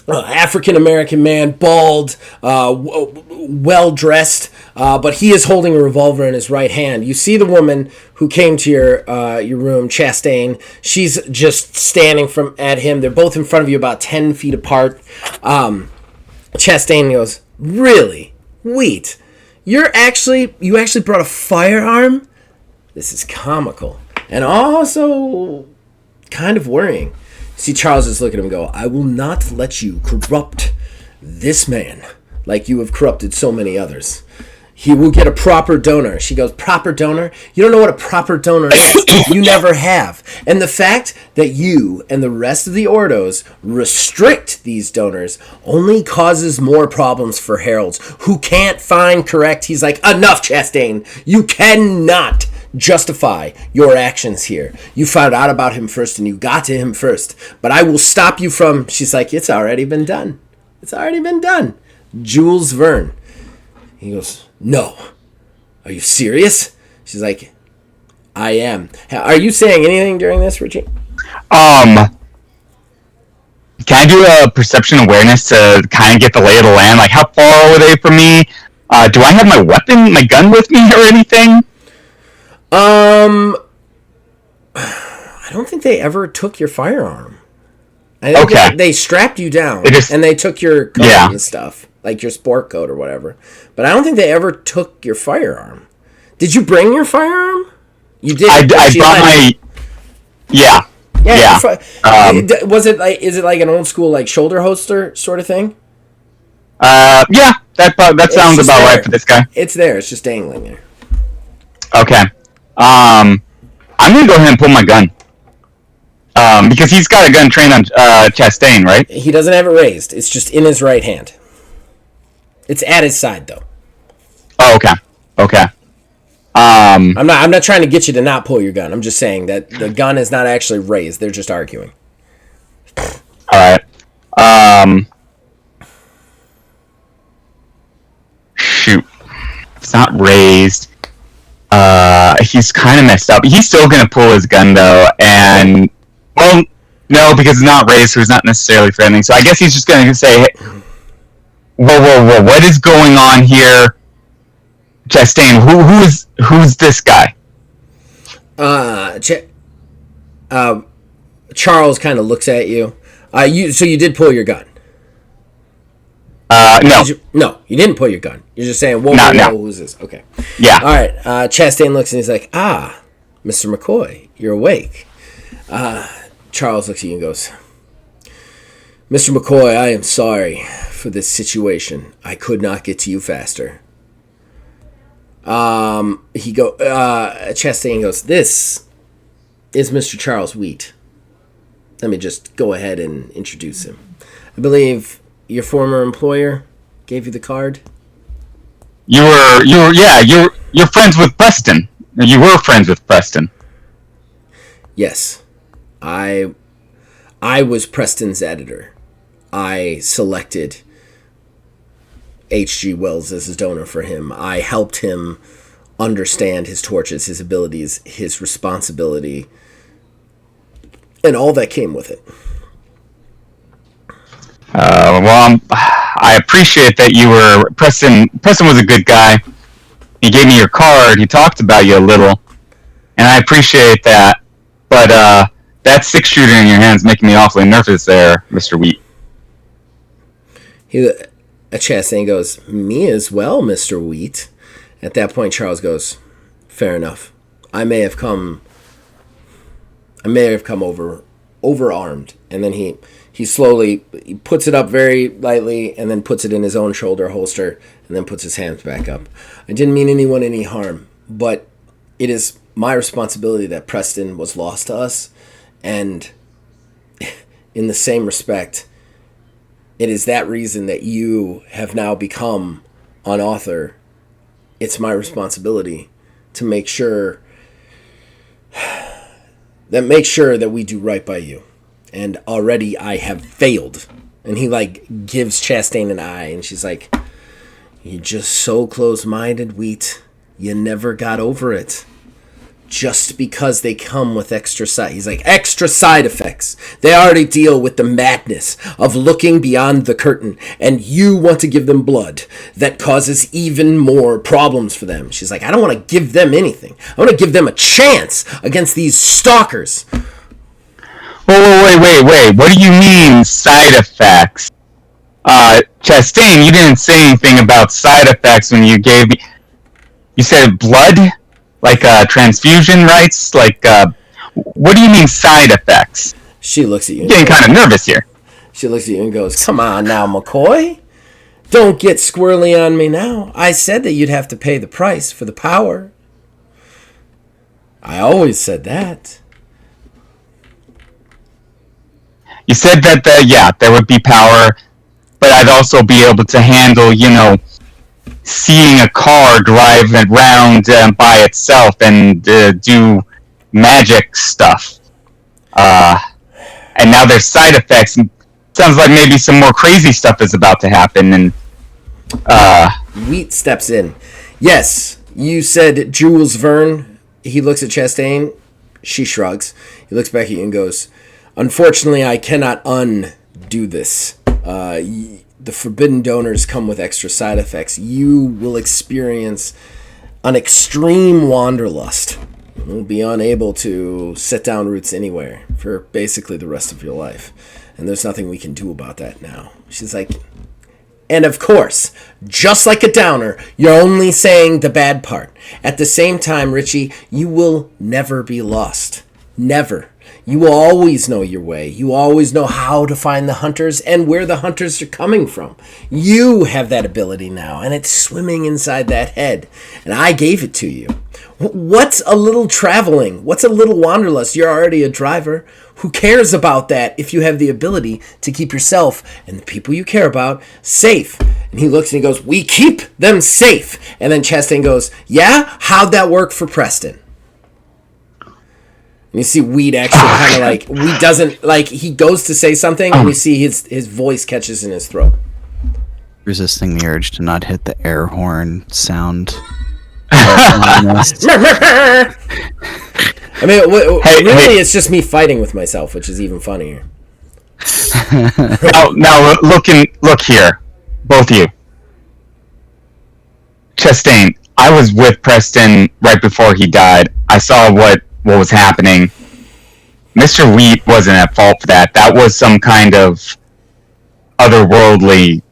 African American man, bald, well dressed, but he is holding a revolver in his right hand. You see the woman who came to your room, Chastain. She's just standing at him. They're both in front of you, about 10 feet apart. Chastain goes, "Really, Wheat? You actually brought a firearm? This is comical and also kind of worrying." See, Charles just look at him and go, "I will not let you corrupt this man like you have corrupted so many others. he will get a proper donor. She goes, proper donor? You don't know what a proper donor is. You never have. And the fact that you and the rest of the Ordos restrict these donors only causes more problems for heralds who can't find correct. He's like, enough, Chastain. You cannot justify your actions here. You found out about him first and you got to him first. But I will stop you from... She's like, it's already been done. It's already been done. Jules Verne. He goes, no. Are you serious? She's like, I am. Are you saying anything during this, Richie? Can I do a perception awareness to kind of get the lay of the land? Like, how far are they from me? Do I have my gun with me or anything? I don't think they ever took your firearm. I think they strapped you down and they took your coat and stuff, like your sport coat or whatever. But I don't think they ever took your firearm. Did you bring your firearm? You did. I brought my. Yeah. Yeah. Was it like? Is it like an old school like shoulder holster sort of thing? Yeah. That sounds about right for this guy. It's there. It's just dangling there. Okay. I'm gonna go ahead and pull my gun. Because he's got a gun trained on Chastain, right? He doesn't have it raised. It's just in his right hand. It's at his side, though. Oh, okay. Okay. I'm not trying to get you to not pull your gun. I'm just saying that the gun is not actually raised. They're just arguing. All right. Shoot. It's not raised. He's kind of messed up. He's still gonna pull his gun though, and well, no, because it's not raised, so he's not necessarily threatening. So I guess he's just gonna say, hey, whoa, what is going on here, Chastain? Who's this guy? Charles kind of looks at you. So you did pull your gun. No. No, you didn't pull your gun. You're just saying, whoa, who's this? Okay. Yeah. All right. Chastain looks and he's like, Mr. McCoy, you're awake. Charles looks at you and goes, Mr. McCoy, I am sorry for this situation. I could not get to you faster. Chastain goes, this is Mr. Charles Wheat. Let me just go ahead and introduce him. I believe your former employer gave you the card. You're friends with Preston. You were friends with Preston. Yes. I was Preston's editor. I selected H.G. Wells as his donor for him. I helped him understand his torches, his abilities, his responsibility, and all that came with it. I appreciate that you were Preston. Preston was a good guy. He gave me your card. He talked about you a little, and I appreciate that. But that 6-shooter in your hand's making me awfully nervous, there, Mr. Wheat. Chastain goes, me as well, Mr. Wheat. At that point, Charles goes, fair enough. I may have come overarmed, and then he slowly puts it up very lightly and then puts it in his own shoulder holster and then puts his hands back up. I didn't mean anyone any harm, but it is my responsibility that Preston was lost to us, and in the same respect, it is that reason that you have now become an author. It's my responsibility to make sure that we do right by you. And already I have failed. And he gives Chastain an eye, and she's like, you're just so close-minded, Wheat. You never got over it. Just because they come with extra side. He's like, extra side effects. They already deal with the madness of looking beyond the curtain, and you want to give them blood that causes even more problems for them. She's like, I don't want to give them anything. I want to give them a chance against these stalkers. Wait. What do you mean, side effects? Chastain, you didn't say anything about side effects when you gave me... You said blood? Like transfusion rights? What do you mean side effects? She looks at you. You're getting kind of nervous here. She looks at you and goes, come on now, McCoy. Don't get squirrely on me now. I said that you'd have to pay the price for the power. I always said that. You said that, there would be power, but I'd also be able to handle, seeing a car drive around by itself and do magic stuff. And now there's side effects. Sounds like maybe some more crazy stuff is about to happen. And Wheat steps in. Yes, you said Jules Verne. He looks at Chastain. She shrugs. He looks back at you and goes, unfortunately, I cannot undo this. The forbidden donors come with extra side effects. You will experience an extreme wanderlust. You will be unable to set down roots anywhere for basically the rest of your life. And there's nothing we can do about that now. She's like, and of course, just like a downer, you're only saying the bad part. At the same time, Richie, you will never be lost. Never. You will always know your way. You always know how to find the hunters and where the hunters are coming from. You have that ability now, and it's swimming inside that head. And I gave it to you. What's a little traveling? What's a little wanderlust? You're already a driver. Who cares about that if you have the ability to keep yourself and the people you care about safe? And he looks and he goes, we keep them safe. And then Chastain goes, yeah? How'd that work for Preston? And you see Weed actually kind of like, Weed doesn't, like, he goes to say something and we see his voice catches in his throat. Resisting the urge to not hit the air horn sound. I mean, really, it's just me fighting with myself, which is even funnier. now look here, both of you. Chastain, I was with Preston right before he died. I saw what was happening. Mr. Wheat wasn't at fault for that. That was some kind of otherworldly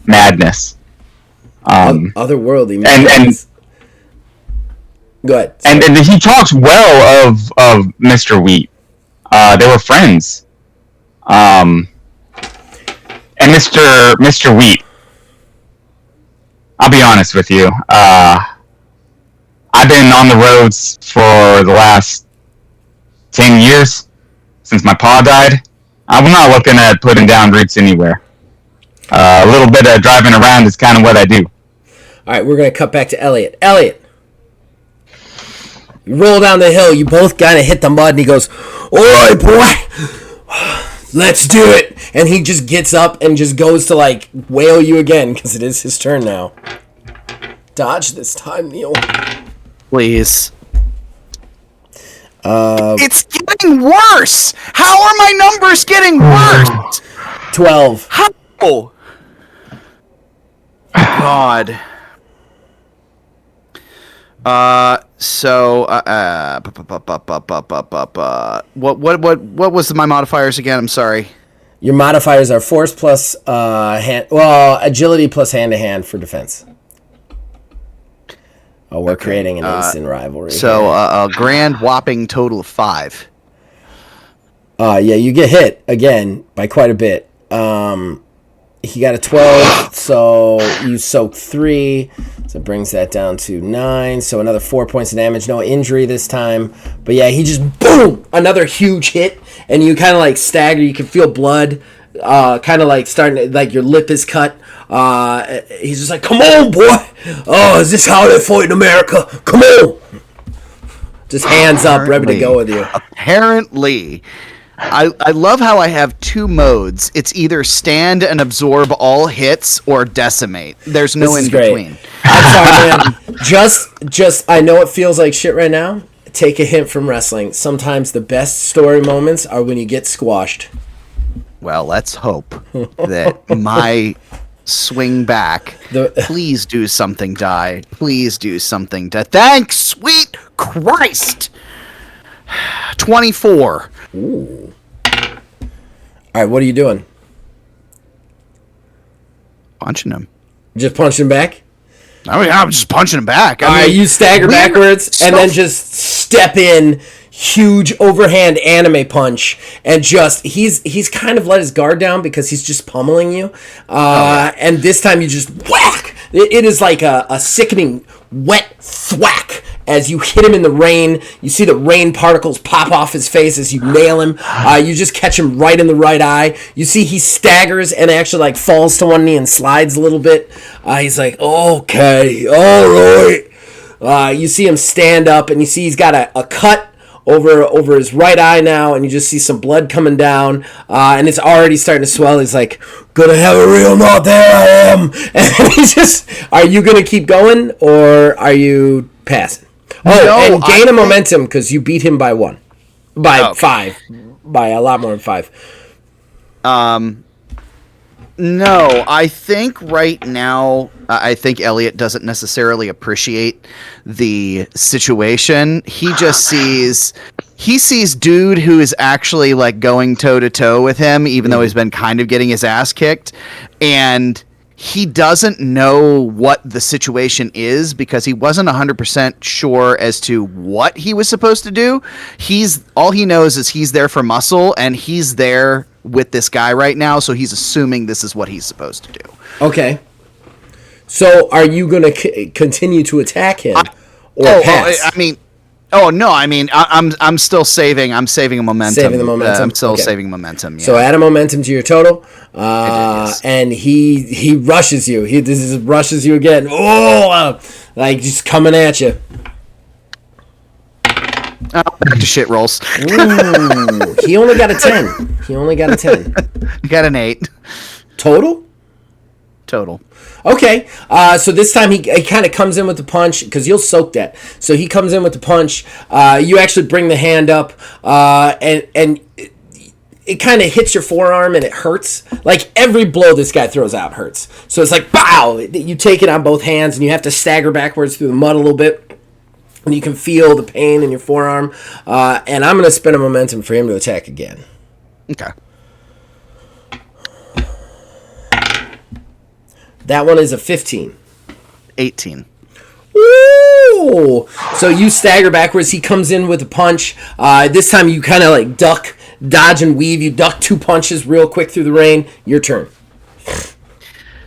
madness. Otherworldly madness. Go ahead. And he talks well of Mr. Wheat. They were friends. And Mr. Wheat, I'll be honest with you. I've been on the roads for the last 10 years since my pa died. I'm not looking at putting down roots anywhere. A little bit of driving around is kind of what I do. All right, we're going to cut back to Elliot. Elliot, you roll down the hill. You both kind of hit the mud, and he goes, all right, boy, let's do it. And he just gets up and just goes to, like, whale you again, because it is his turn now. Dodge this time, Neil. Please. It's getting worse! How are my numbers getting worse? 12. How? God. What was my modifiers again? I'm sorry. Your modifiers are force plus agility plus hand-to-hand for defense. Oh, we're creating an instant rivalry. So a grand whopping total of 5. Yeah, you get hit again by quite a bit. He got a 12, so you soak 3, so it brings that down to 9. So another 4 points of damage. No injury this time, but yeah, he just boom, another huge hit, and you kind of like stagger. You can feel blood, kind of like starting to, like your lip is cut. He's just like, "Come on, boy! Oh, is this how they fight in America? Come on!" Just hands up, ready to go with you. Apparently. I love how I have 2 modes. It's either stand and absorb all hits or decimate. There's no in between. I'm sorry, man. Just I know it feels like shit right now. Take a hint from wrestling. Sometimes the best story moments are when you get squashed. Well, let's hope that my swing back. Please do something, die. Please do something, die. Thanks, sweet Christ. 24. Ooh. All right, what are you doing? Punching him. Just punching back? I mean, I'm just punching him back. All right, you stagger backwards and then just step in, huge overhand anime punch, and just he's kind of let his guard down because he's just pummeling you. And this time you just whack. It is like a sickening wet thwack as you hit him in the rain. You see the rain particles pop off his face as you nail him. You just catch him right in the right eye. You see he staggers and actually like falls to one knee and slides a little bit. He's like, okay, all right. You see him stand up, and you see he's got a cut over his right eye now, and you just see some blood coming down, and it's already starting to swell. He's like, gonna have a real knot, there I am. And he's just, are you gonna keep going, or are you passing? And gain a momentum, because you beat him by 1. By 5. By a lot more than 5. No, I think right now, I think Elliot doesn't necessarily appreciate the situation. He just sees dude who is actually like going toe to toe with him, even though he's been kind of getting his ass kicked, and he doesn't know what the situation is because he wasn't 100% sure as to what he was supposed to do. All he knows is he's there for muscle, and he's there with this guy right now, so he's assuming this is what he's supposed to do. Okay. So are you going to continue to attack him or pass? I'm still saving. I'm saving a momentum. Saving the momentum. I'm still saving momentum. Yeah. So add a momentum to your total, yes. and he rushes you. He rushes you again. Like just coming at you. Back to shit rolls. Ooh, he only got a 10. You got an 8. Total. Okay. So this time he kind of comes in with the punch, because you'll soak that. So he comes in with the punch. You actually bring the hand up, and it kind of hits your forearm, and it hurts. Like every blow this guy throws out hurts. So it's like, pow! You take it on both hands, and you have to stagger backwards through the mud a little bit. And you can feel the pain in your forearm. And I'm going to spend a momentum for him to attack again. Okay. That one is a 15. 18. Ooh! So you stagger backwards. He comes in with a punch. This time you kind of like duck, dodge, and weave. You duck 2 punches real quick through the rain. Your turn.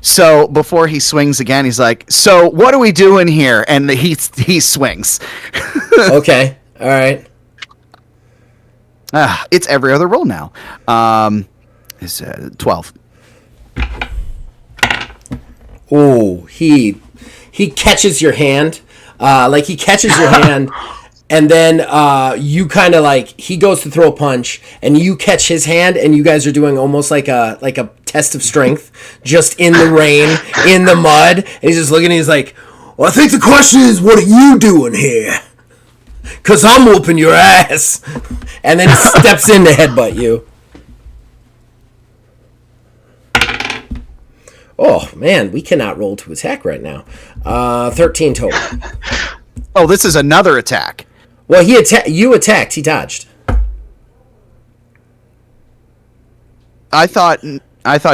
So before he swings again, he's like, so what are we doing here? And he swings. Okay. All right. It's every other roll now. It's 12. Oh, he catches your hand. He catches your hand, and then you kind of like, he goes to throw a punch, and you catch his hand, and you guys are doing almost like a test of strength, just in the rain, in the mud. And he's just looking, and he's like, well, I think the question is, what are you doing here? Because I'm whooping your ass. And then he steps in to headbutt you. Oh, man, we cannot roll to attack right now. 13 total. Oh, this is another attack. Well, you attacked. He dodged. I thought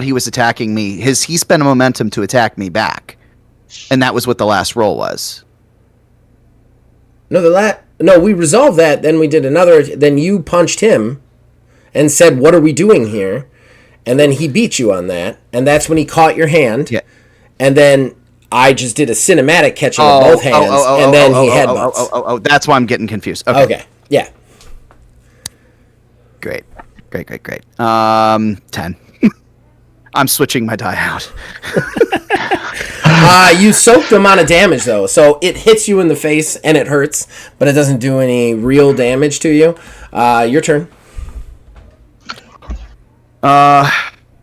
he was attacking me. He spent a momentum to attack me back, and that was what the last roll was. No, we resolved that. Then we did another. Then you punched him, and said, "What are we doing here?" And then he beat you on that, and that's when he caught your hand. Yeah. And then I just did a cinematic catching of both hands, and then he headbutts. Oh, that's why I'm getting confused. Okay. Yeah. Great. 10. I'm switching my die out. You soaked the amount of damage, though. So it hits you in the face, and it hurts, but it doesn't do any real damage to you. Your turn.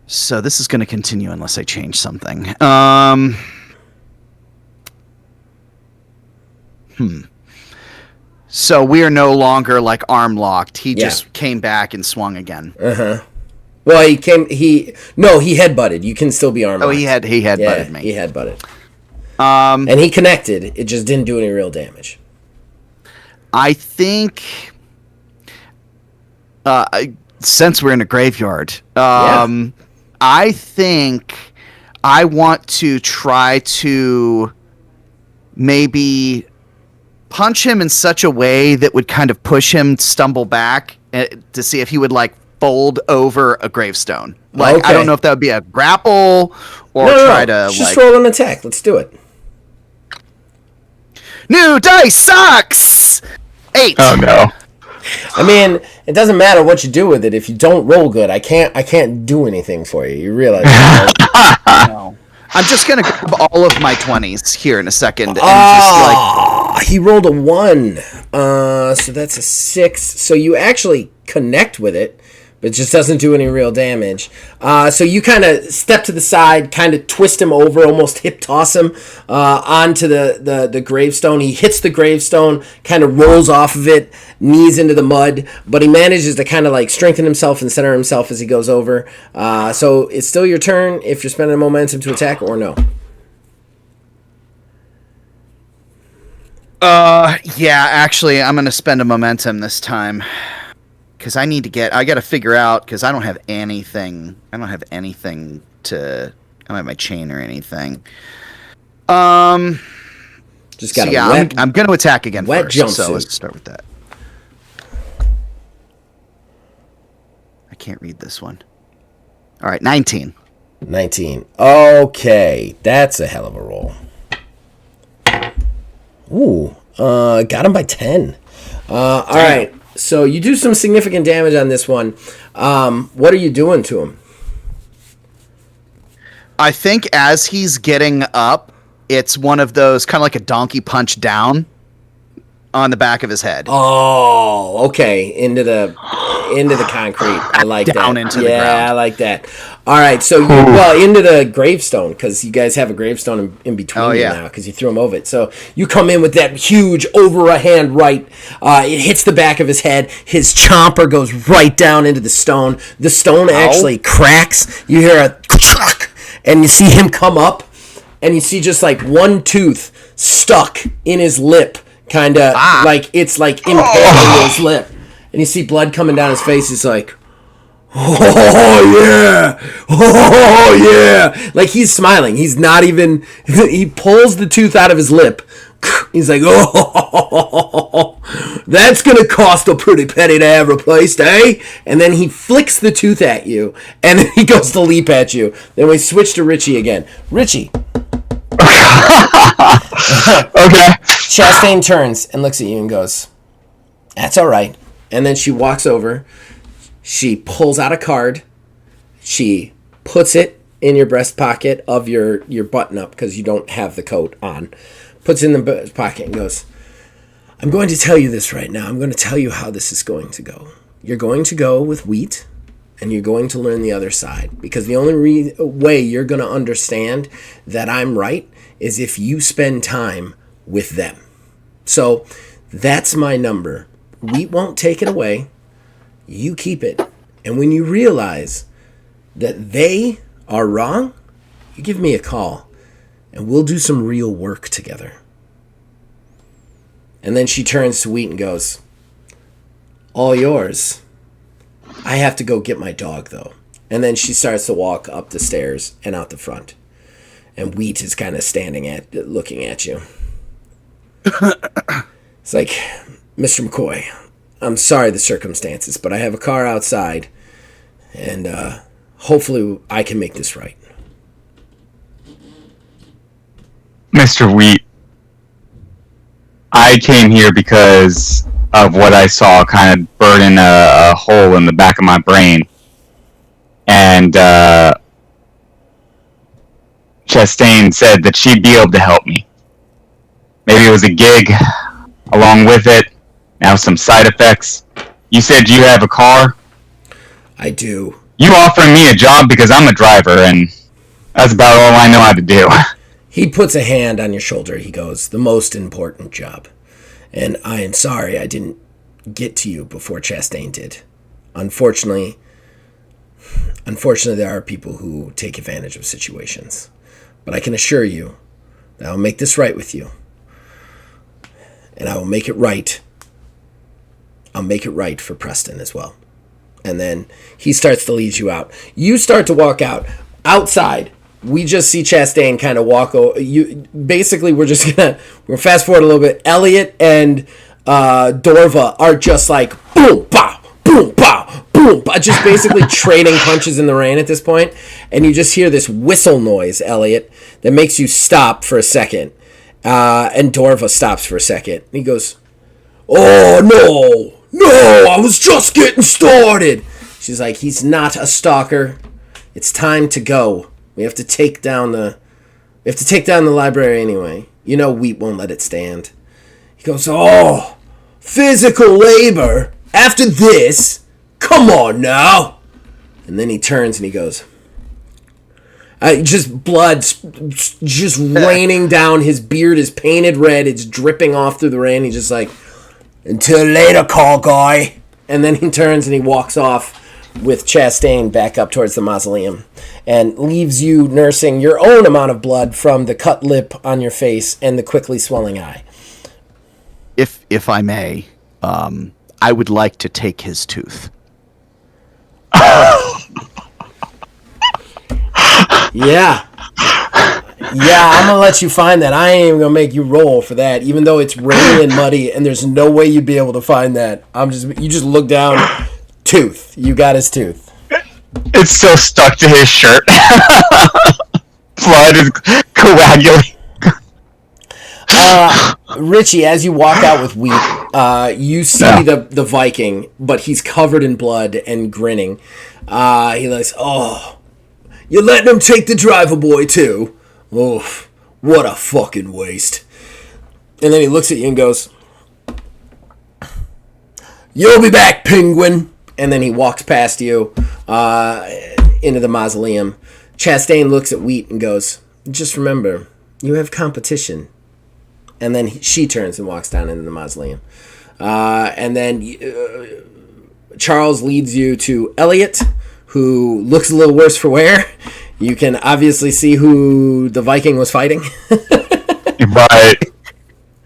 So this is going to continue unless I change something. So we are no longer like arm locked. He just came back and swung again. Well, he headbutted. You can still be arm locked. Oh, he headbutted me. He headbutted. And he connected. It just didn't do any real damage. I think since we're in a graveyard, I think I want to try to maybe punch him in such a way that would kind of push him to stumble back to see if he would like fold over a gravestone. Like, Okay. I don't know if that would be a grapple or No, just roll an attack. Let's do it. New dice sucks! 8. Oh no. I mean, it doesn't matter what you do with it. If you don't roll good, I can't do anything for you. You realize that, right? No. I'm just going to grab all of my 20s here in a second. And just like... He rolled a 1. So that's a 6. So you actually connect with it, but it just doesn't do any real damage. So you kind of step to the side, kind of twist him over, almost hip toss him onto the gravestone. He hits the gravestone, kind of rolls off of it, knees into the mud, but he manages to kind of like strengthen himself and center himself as he goes over. So it's still your turn if you're spending momentum to attack or no. Yeah, actually, I'm going to spend a momentum this time. Because I got to figure out, because I don't have anything. I don't have my chain or anything. Just got I'm going to attack again wet first. jumpsuit. So let's start with that. I can't read this one. All right, 19. 19. Okay, that's a hell of a roll. Ooh, got him by 10. All right. So you do some significant damage on this one. What are you doing to him? I think as he's getting up, it's one of those kind of like a donkey punch down on the back of his head. Oh, okay. Into the concrete. I like that. Down into the ground. Yeah, I like that. All right, so into the gravestone, because you guys have a gravestone in between you now, because you threw him over it. So you come in with that huge over a hand right. It hits the back of his head. His chomper goes right down into the stone. The stone actually cracks. You hear a and you see him come up, and you see just like one tooth stuck in his lip, kind of like it's like impaling his lip. And you see blood coming down his face. He's like, oh yeah, like he's smiling. He's not even. He pulls the tooth out of his lip. He's like, oh, that's gonna cost a pretty penny to have replaced, eh? And then he flicks the tooth at you, and then he goes to leap at you. Then we switch to Richie again. Richie. Okay. Chastain turns and looks at you and goes, that's all right. And then she walks over. She pulls out a card. She puts it in your breast pocket of your button up because you don't have the coat on. Puts it in the pocket and goes, I'm going to tell you this right now. I'm going to tell you how this is going to go. You're going to go with wheat, and you're going to learn the other side. Because the only way you're going to understand that I'm right is if you spend time with them. So that's my number. Wheat won't take it away. You keep it. And when you realize that they are wrong, you give me a call. And we'll do some real work together. And then she turns to Wheat and goes, all yours. I have to go get my dog, though. And then she starts to walk up the stairs and out the front. And Wheat is kind of looking at you. It's like, Mr. McCoy, I'm sorry the circumstances, but I have a car outside. And hopefully I can make this right. Mr. Wheat, I came here because of what I saw kind of burning a hole in the back of my brain. And Chastain said that she'd be able to help me. Maybe it was a gig along with it. Now some side effects. You said you have a car? I do. You offering me a job because I'm a driver, and that's about all I know how to do. He puts a hand on your shoulder. He goes, the most important job. And I am sorry I didn't get to you before Chastain did. Unfortunately, there are people who take advantage of situations. But I can assure you that I'll make this right with you. And I will make it right. I'll make it right for Preston as well. And then he starts to lead you out. You start to walk out. Outside, we just see Chastain kind of walk over. Basically, we're fast forward a little bit. Elliot and Dorva are just like boom, pow, boom, pow, boom, pow, just basically trading punches in the rain at this point. And you just hear this whistle noise, Elliot, that makes you stop for a second. And Dorva stops for a second. And he goes, "Oh, no, I was just getting started." She's like, "He's not a stalker. It's time to go. We have to take down the library anyway. You know Wheat won't let it stand." He goes, "Oh, physical labor? After this? Come on now." And then he turns and he goes, just blood just raining down. His beard is painted red. It's dripping off through the rain. He's just like, "Until later, call guy." And then he turns and he walks off with Chastain back up towards the mausoleum and leaves you nursing your own amount of blood from the cut lip on your face and the quickly swelling eye. If I may, I would like to take his tooth. Yeah, I'm gonna let you find that. I ain't even gonna make you roll for that, even though it's rainy and muddy, and there's no way you'd be able to find that. You just look down, tooth. You got his tooth. It's still stuck to his shirt. Blood is coagulating. Richie, as you walk out with Wheat, you see the Viking, but he's covered in blood and grinning. He likes, "Oh, you're letting him take the driver boy too? Oh, what a fucking waste." And then he looks at you and goes, "You'll be back, penguin." And then he walks past you into the mausoleum. Chastain looks at Wheat and goes, "Just remember, you have competition." And then she turns and walks down into the mausoleum. And then Charles leads you to Elliot, who looks a little worse for wear. You can obviously see who the Viking was fighting. Right.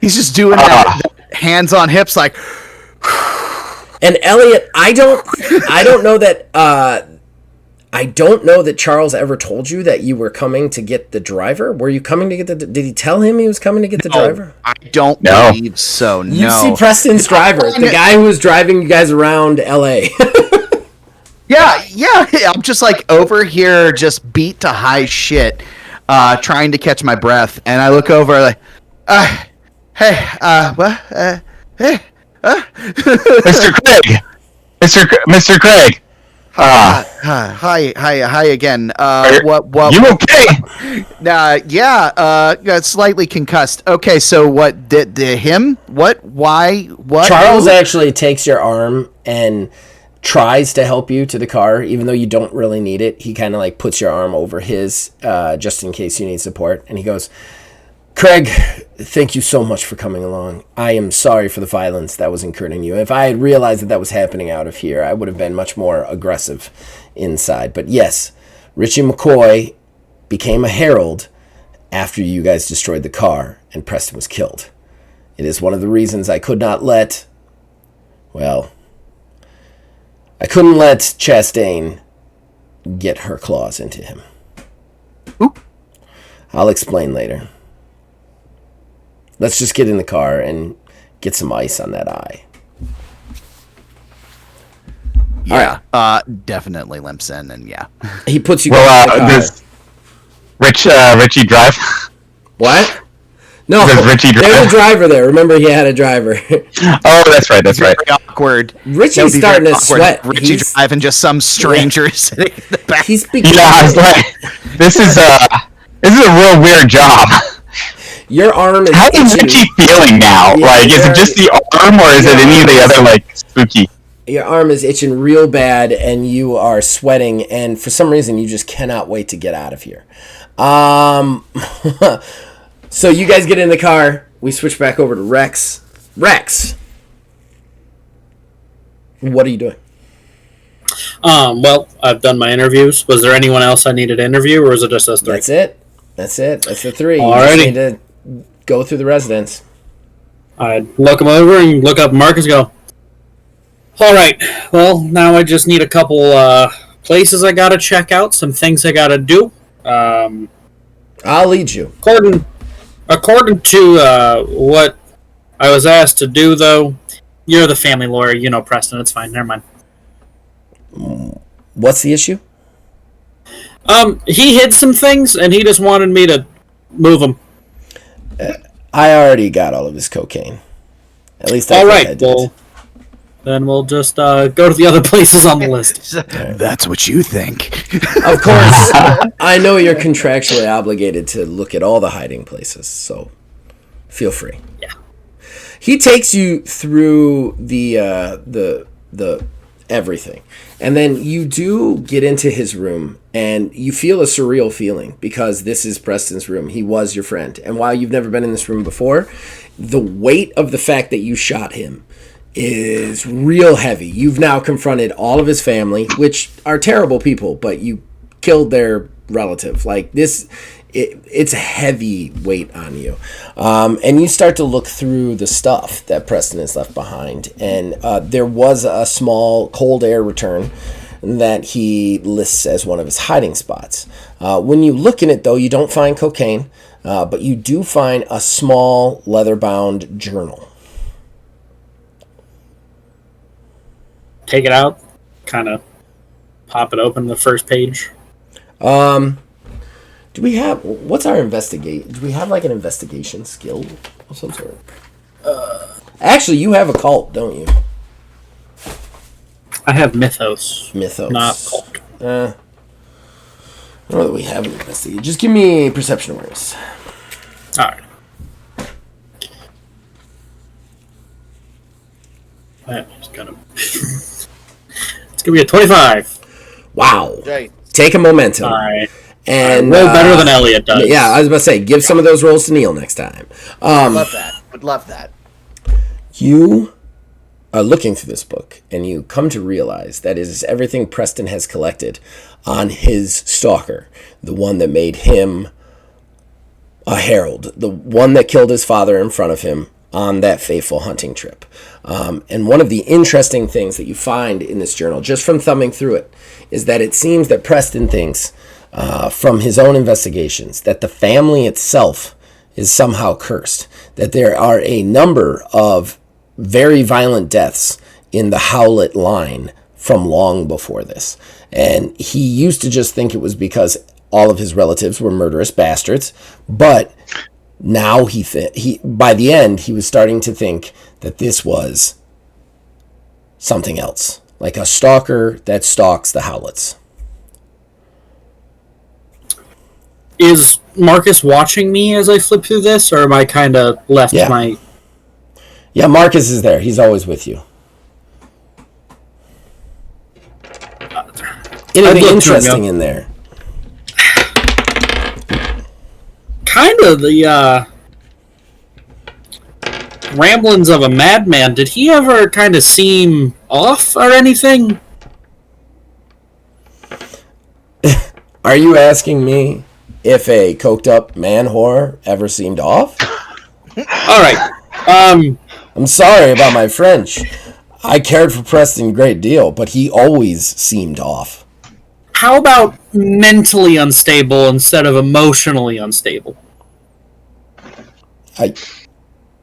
He's just doing that hands on hips like. And Elliot, I don't know that Charles ever told you that you were coming to get the driver. Were you coming to get did he tell him he was coming to get the driver? I don't believe so. No. You see Preston's driver, the guy who was driving you guys around LA. Yeah. I'm just like over here, just beat to high shit, trying to catch my breath, and I look over like, hey, what? Hey, Mr. Craig, Mr. Craig. Hi again. What? You okay? Slightly concussed. Okay, so what did him? What? Why? What? Charles actually takes your arm and tries to help you to the car, even though you don't really need it. He kind of like puts your arm over his, just in case you need support. And he goes, "Craig, thank you so much for coming along. I am sorry for the violence that was incurred in you. If I had realized that was happening out of here, I would have been much more aggressive inside. But yes, Richie McCoy became a herald after you guys destroyed the car and Preston was killed. It is one of the reasons I couldn't let Chastain get her claws into him. Ooh. I'll explain later. Let's just get in the car and get some ice on that eye." Yeah, definitely limps in, and yeah. He puts you back in the car. Does Richie drive? What? No, Does Richie drive? there's a driver there. Remember, he had a driver. Oh, that's right. Very awkward. Richie's starting to sweat. Richie driving, just some stranger sitting in the back. He's becoming... Yeah, I was like, this is a real weird job. Your arm is How is itching. Richie feeling now? Yeah, like, is it just the arm, or is it any of the other, like, spooky? Your arm is itching real bad, and you are sweating, and for some reason, you just cannot wait to get out of here. So you guys get in the car. We switch back over to Rex. Rex, what are you doing? Well, I've done my interviews. Was there anyone else I needed to interview, or is it just us three? That's it. That's the three. You Alrighty. just need to go through the residence. I'd look them over and look up Marcus and go, "All right, well, now I just need a couple places I got to check out, some things I got to do. I'll lead you. According to what I was asked to do, though, you're the family lawyer. You know Preston. It's fine. Never mind. What's the issue? He hid some things, and he just wanted me to move them. I already got all of his cocaine. At least I all think right. I did. Well, then we'll just go to the other places on the list. That's what you think. Of course, I know you're contractually obligated to look at all the hiding places, so feel free. Yeah. He takes you through the everything, and then you do get into his room, and you feel a surreal feeling because this is Preston's room. He was your friend, and while you've never been in this room before, the weight of the fact that you shot him is real heavy. You've now confronted all of his family, which are terrible people, but you killed their relative. Like this, it's a heavy weight on you. And you start to look through the stuff that Preston has left behind. And there was a small cold air return that he lists as one of his hiding spots. When you look in it, though, you don't find cocaine, but you do find a small leather-bound journal. Take it out, kind of pop it open, the first page. Do we have, what's our investigate? Do we have like an investigation skill of some sort? Actually, you have a cult, don't you? I have mythos. Mythos. Not cult. I don't know that we have an investigate. Just give me perception awareness. All right. It's gonna be a 25. Wow. Right. Take a momentum. All right. And roll better than Elliot does. Yeah, I was about to say, give some of those rolls to Neil next time. Love that. Would love that. You are looking through this book, and you come to realize that it is everything Preston has collected on his stalker, the one that made him a herald, the one that killed his father in front of him on that fateful hunting trip. And one of the interesting things that you find in this journal, just from thumbing through it, is that it seems that Preston thinks, from his own investigations, that the family itself is somehow cursed, that there are a number of very violent deaths in the Howlett line from long before this. And he used to just think it was because all of his relatives were murderous bastards, but now he by the end he was starting to think that this was something else, like a stalker that stalks the Howletts. Is Marcus watching me as I flip through this, or am I kind of left my... Yeah, Marcus is there. He's always with you. Anything interesting in there? Kind of the ramblings of a madman. Did he ever kind of seem off or anything? Are you asking me if a coked up man whore ever seemed off? All right. I'm sorry about my French. I cared for Preston a great deal, but he always seemed off. How about mentally unstable instead of emotionally unstable?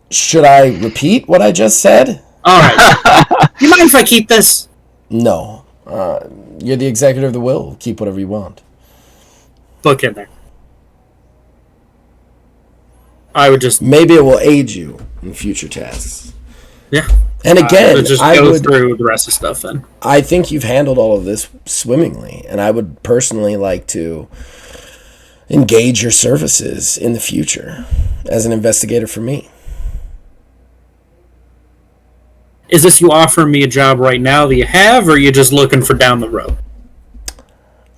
Should I repeat what I just said? All right. You mind if I keep this? No. You're the executor of the will. Keep whatever you want. Book in there. I would just... Maybe it will aid you in future tasks. Yeah. And again, just I go would through the rest of stuff then. I think you've handled all of this swimmingly, and I would personally like to engage your services in the future as an investigator for me. Is this you offering me a job right now that you have, or are you just looking for down the road?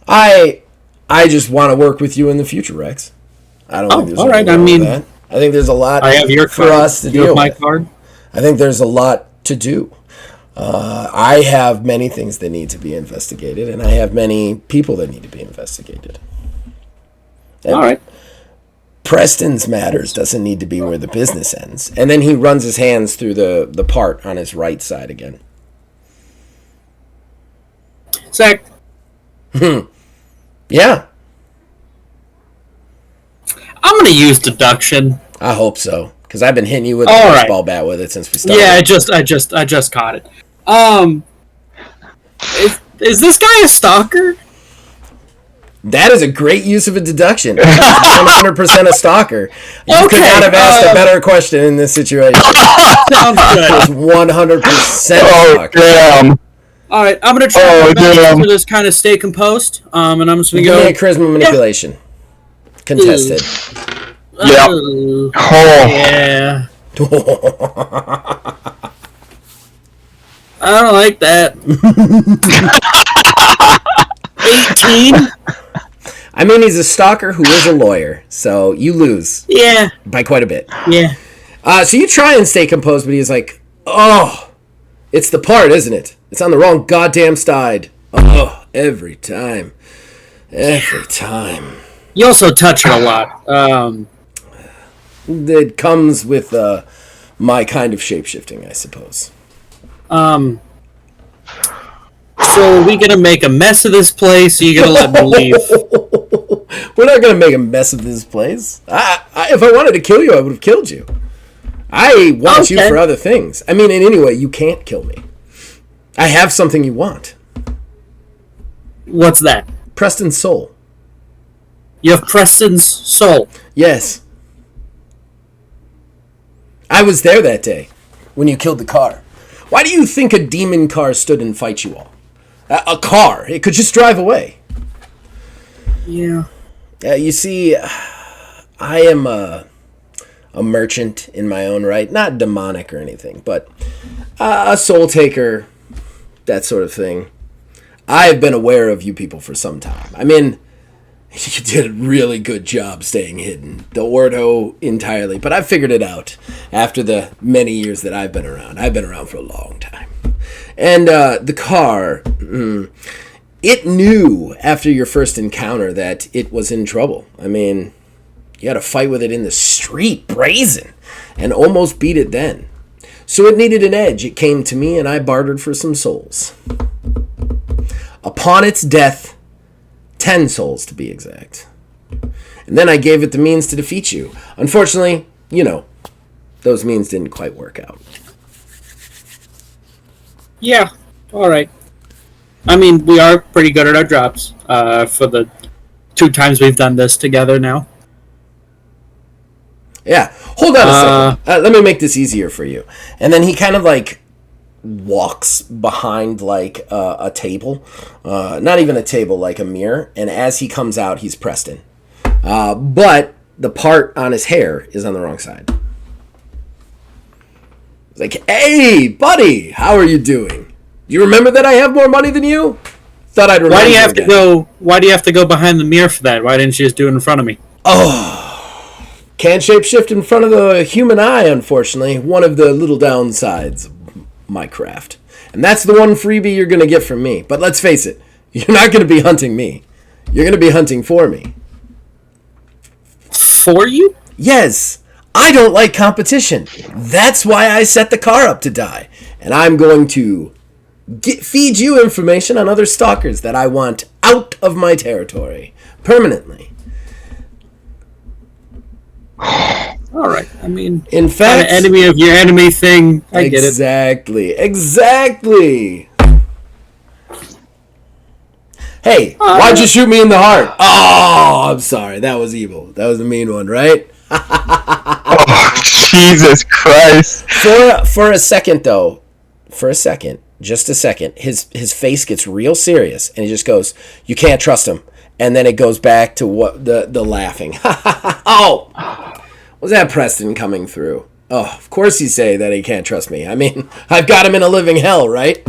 I just want to work with you in the future, Rex. I don't think there's anything wrong with that. I think there's a lot I have your for card. us to You deal have my with. card? I think there's a lot to do. I have many things that need to be investigated, and I have many people that need to be investigated. And all right. Preston's matters doesn't need to be where the business ends. And then he runs his hands through the part on his right side again. Zach. Yeah. going to use deduction. I hope so, because I've been hitting you with a All baseball bat with it since we started. Yeah, I just caught it. Is this guy a stalker? That is a great use of a deduction. 100% a stalker. You could not have asked a better question in this situation. Sounds good. It was 100% a stalker. Damn. All right, I'm gonna try my best to just kind of stay composed. And I'm just gonna Give go. me a charisma manipulation. Contested. Yep. Oh. Yeah. I don't like that. 18. I mean, he's a stalker who is a lawyer, so you lose. Yeah. By quite a bit. Yeah. So you try and stay composed, but he's like, oh, it's the part, isn't it? It's on the wrong goddamn side. Oh, every time. Every time. You also touch it a lot. It comes with my kind of shape-shifting, I suppose. So are we gonna make a mess of this place, or you gonna let me leave? We're not gonna make a mess of this place. If I wanted to kill you, I would have killed you. I want you for other things. I mean, in any way, you can't kill me. I have something you want. What's that? Preston's soul. You have Preston's soul. Yes. I was there that day when you killed the car. Why do you think a demon car stood and fight you all? A car. It could just drive away. Yeah. You see, I am a merchant in my own right. Not demonic or anything, but a soul taker, that sort of thing. I've been aware of you people for some time. I mean, you did a really good job staying hidden. The Ordo entirely. But I figured it out after the many years that I've been around. I've been around for a long time. And the car, it knew after your first encounter that it was in trouble. I mean, you had a fight with it in the street, brazen, and almost beat it then. So it needed an edge. It came to me and I bartered for some souls. Upon its death, 10 souls to be exact. And then I gave it the means to defeat you. Unfortunately, you know, those means didn't quite work out. Yeah. All right. I mean, we are pretty good at our jobs for the 2 times we've done this together now. Yeah. Hold on a second. Let me make this easier for you. And then he kind of like walks behind like a table. Not even a table, like a mirror. And as he comes out, he's Preston. But the part on his hair is on the wrong side. It's like, hey, buddy, how are you doing? You remember that I have more money than you? Thought I'd remember. Why do you have to go? Why do you have to go behind the mirror for that? Why didn't you just do it in front of me? Oh, can't shapeshift in front of the human eye, unfortunately. One of the little downsides of my craft. And that's the one freebie you're going to get from me. But let's face it, you're not going to be hunting me. You're going to be hunting for me. For you? Yes. I don't like competition. That's why I set the car up to die. And I'm going to feed you information on other stalkers that I want out of my territory. Permanently. All right. I mean, in fact, enemy of your enemy thing. I get it. Exactly. Hey, why'd you shoot me in the heart? Oh, I'm sorry. That was evil. That was a mean one, right? Oh, Jesus Christ. For a second, though, just a second, his face gets real serious, and he just goes, "You can't trust him." And then it goes back to what the laughing. Oh, was that Preston coming through? Oh, of course you say that he can't trust me. I mean, I've got him in a living hell, right?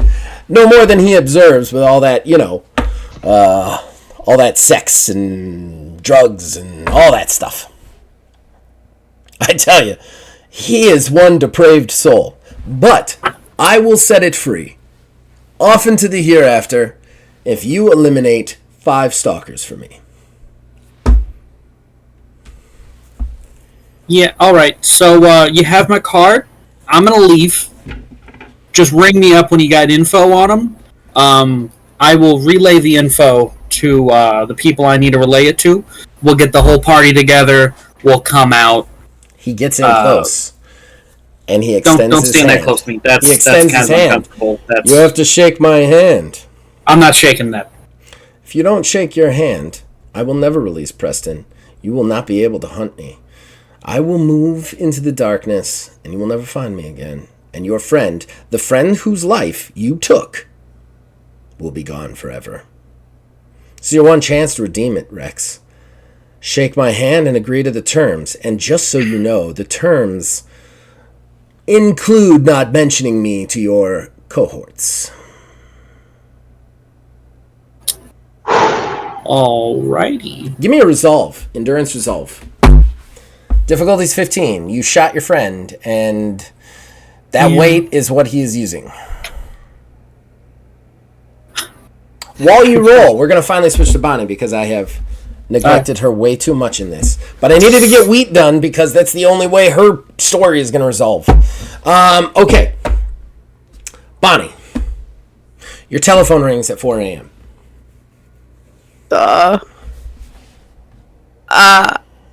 No more than he observes with all that, you know, all that sex and drugs and all that stuff. I tell you, he is one depraved soul. But I will set it free, off into the hereafter, if you eliminate 5 stalkers for me. Yeah, alright. So, you have my card. I'm gonna leave. Just ring me up when you got info on them. I will relay the info to the people I need to relay it to. We'll get the whole party together. will come out. He gets in close, and he extends his hand. Don't stand that close to me. That's extends kind his of hand. uncomfortable. You have to shake my hand. I'm not shaking that. If you don't shake your hand, I will never release Preston. You will not be able to hunt me. I will move into the darkness, and you will never find me again. And your friend, the friend whose life you took, will be gone forever. This is your one chance to redeem it, Rex. Shake my hand and agree to the terms. And just so you know, the terms include not mentioning me to your cohorts. Alrighty. Give me a resolve. Endurance resolve. Difficulty's 15. You shot your friend, and that weight is what he is using. While you roll, we're going to finally switch to Bonnie because I have neglected her way too much in this. But I needed to get Wheat done because that's the only way her story is going to resolve. Okay. Bonnie, your telephone rings at 4 a.m.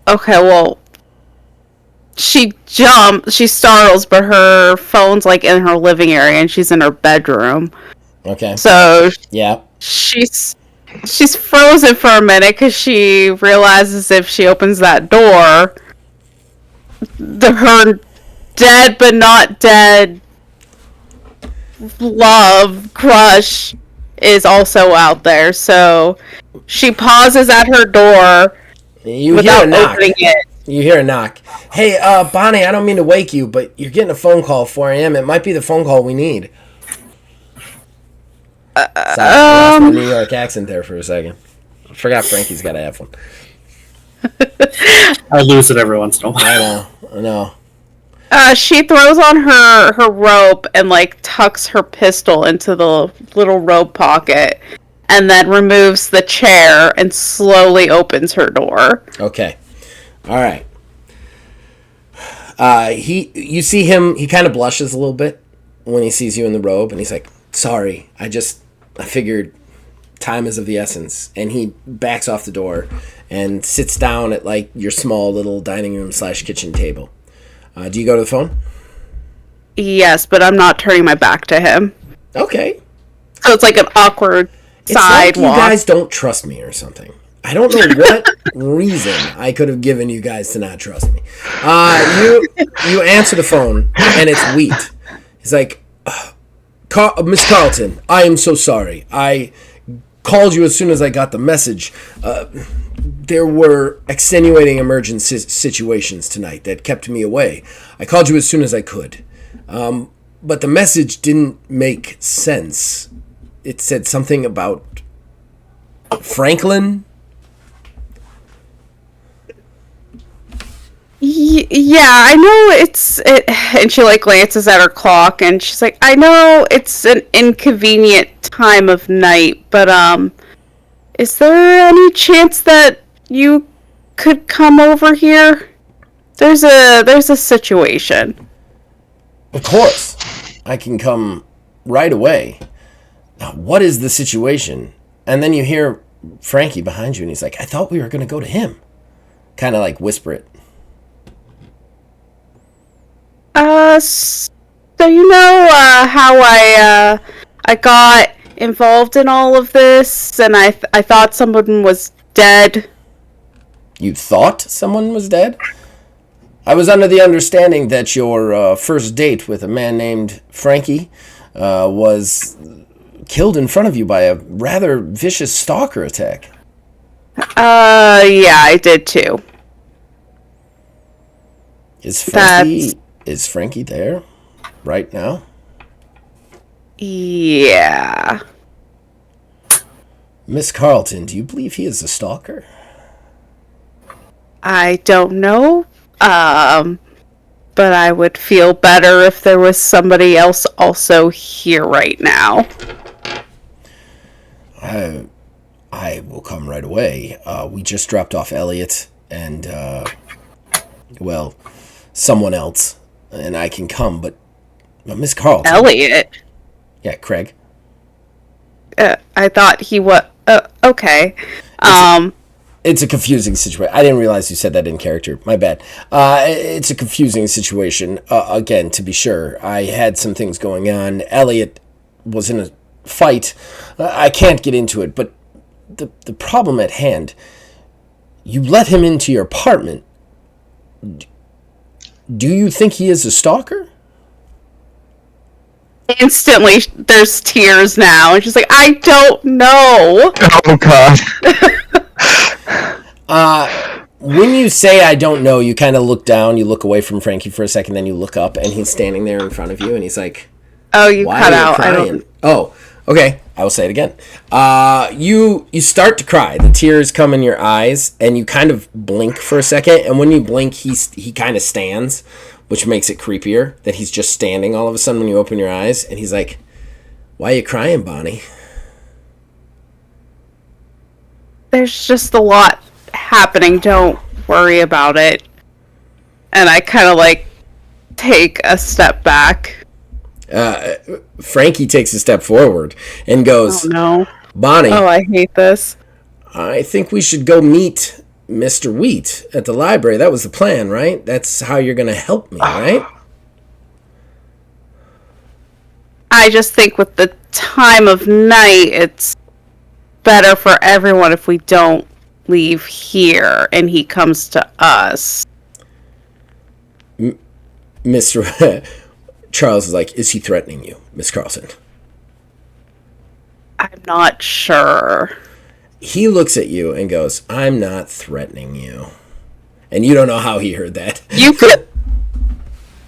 Okay, well, she startles, but her phone's like in her living area and she's in her bedroom. Okay. So yeah, she's frozen for a minute because she realizes if she opens that door, her dead but not dead love crush is also out there. So she pauses at her door without opening it. You hear a knock. Hey, Bonnie, I don't mean to wake you, but you're getting a phone call at 4 a.m. It might be the phone call we need. Sorry, I lost my New York accent there for a second. I forgot Frankie's got to have one. I lose it every once in a while. I know. She throws on her robe and like tucks her pistol into the little robe pocket, and then removes the chair and slowly opens her door. Okay. All right. You see him. He kind of blushes a little bit when he sees you in the robe, and he's like, "Sorry, I figured time is of the essence." And he backs off the door and sits down at like your small little dining room / kitchen table. Do you go to the phone? Yes, but I'm not turning my back to him. Okay. So it's like an awkward sidewalk. Like you guys don't trust me or something. I don't know what reason I could have given you guys to not trust me. You answer the phone, and it's Wheat. He's like, Miss Carlton, I am so sorry. I called you as soon as I got the message. There were extenuating emergency situations tonight that kept me away. I called you as soon as I could. But the message didn't make sense. It said something about Franklin. Yeah, I know and she like glances at her clock and she's like, I know it's an inconvenient time of night, but is there any chance that you could come over here? There's a situation. Of course. I can come right away. Now, what is the situation? And then you hear Frankie behind you and he's like, I thought we were going to go to him. Kind of like whisper it. So you know how I got involved in all of this, and I thought someone was dead. You thought someone was dead? I was under the understanding that your first date with a man named Frankie was killed in front of you by a rather vicious stalker attack. Yeah, I did too. Is Frankie there right now? Yeah. Miss Carlton, do you believe he is a stalker? I don't know. But I would feel better if there was somebody else also here right now. I will come right away. We just dropped off Elliot and, someone else. And I can come, but Miss Carlton... Elliot? Yeah, Craig. I thought he was... okay. It's a confusing situation. I didn't realize you said that in character. My bad. It's a confusing situation. Again, to be sure, I had some things going on. Elliot was in a fight. I can't get into it, but the problem at hand, you let him into your apartment. Do you think he is a stalker? Instantly, there's tears now. And she's like, I don't know. Oh God. When you say I don't know, you kind of look down, you look away from Frankie for a second, then you look up, and he's standing there in front of you, and he's like, "Oh, you why cut are you out." crying? I don't. Oh, okay. I will say it again. You start to cry. The tears come in your eyes, and you kind of blink for a second, and when you blink, he kind of stands, which makes it creepier that he's just standing all of a sudden when you open your eyes, and he's like, "Why are you crying, Bonnie?" There's just a lot happening. Don't worry about it. And I kind of like take a step back. Frankie takes a step forward and goes, Oh no. Bonnie, Oh, I hate this. I think we should go meet Mr. Wheat at the library. That was the plan, right? That's how you're going to help me, right? I just think with the time of night, it's better for everyone if we don't leave here and he comes to us. Mr. Charles is like, is he threatening you, Miss Carlson? I'm not sure. He looks at you and goes, I'm not threatening you. And you don't know how he heard that. You could...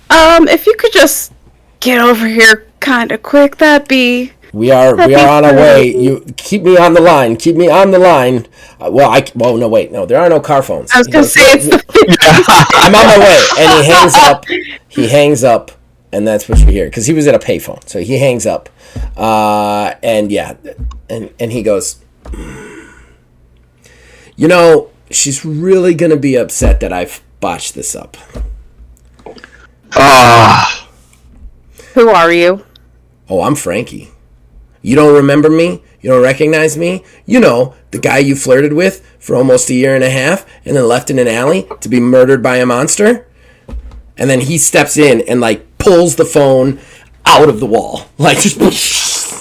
if you could just get over here kind of quick, that'd be... We are on our way. You keep me on the line. Keep me on the line. No, wait. No, there are no car phones. I was going to say it's the... I'm on my way. And he hangs up. He hangs up. And that's what you hear. Because he was at a payphone. So he hangs up. And yeah. And he goes, you know, she's really going to be upset that I've botched this up. Who are you? Oh, I'm Frankie. You don't remember me? You don't recognize me? You know, the guy you flirted with for almost a year and a half and then left in an alley to be murdered by a monster? And then he steps in and, like, pulls the phone out of the wall. Like, just...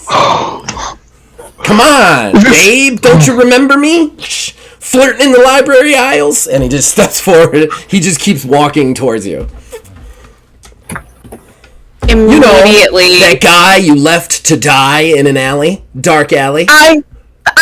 Come on, babe. Don't you remember me? Flirting in the library aisles? And he just steps forward. He just keeps walking towards you. Immediately. You know, that guy you left to die in an alley? Dark alley? I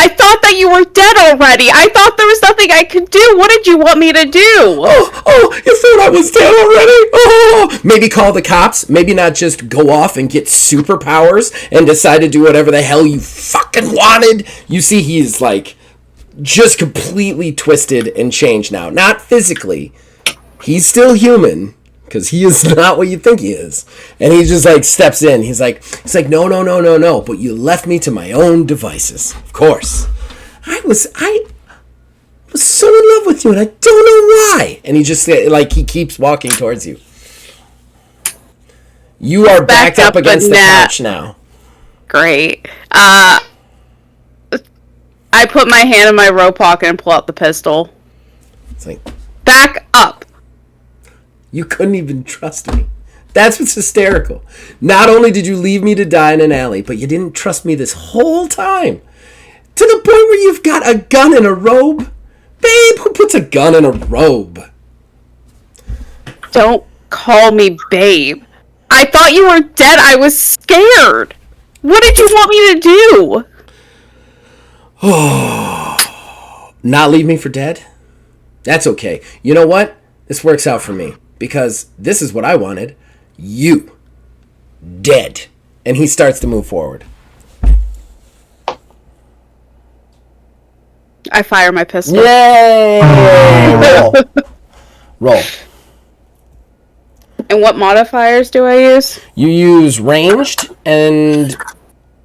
thought that you were dead already. I thought there was nothing I could do. What did you want me to do? Oh, you thought I was dead already? Oh, maybe call the cops. Maybe not just go off and get superpowers and decide to do whatever the hell you fucking wanted. You see, he's like just completely twisted and changed now. Not physically. He's still human. Because he is not what you think he is. And he just, like, steps in. He's like, no. But you left me to my own devices. Of course. I was so in love with you, and I don't know why. And he just, like, he keeps walking towards you. You are backed up against the couch now. Great. I put my hand in my robe pocket and pull out the pistol. It's like... Back up. You couldn't even trust me. That's what's hysterical. Not only did you leave me to die in an alley, but you didn't trust me this whole time. To the point where you've got a gun in a robe? Babe, who puts a gun in a robe? Don't call me babe. I thought you were dead. I was scared. What did you want me to do? Not leave me for dead? That's okay. You know what? This works out for me. Because this is what I wanted. You. Dead. And he starts to move forward. I fire my pistol. Yay! Roll. And what modifiers do I use? You use ranged and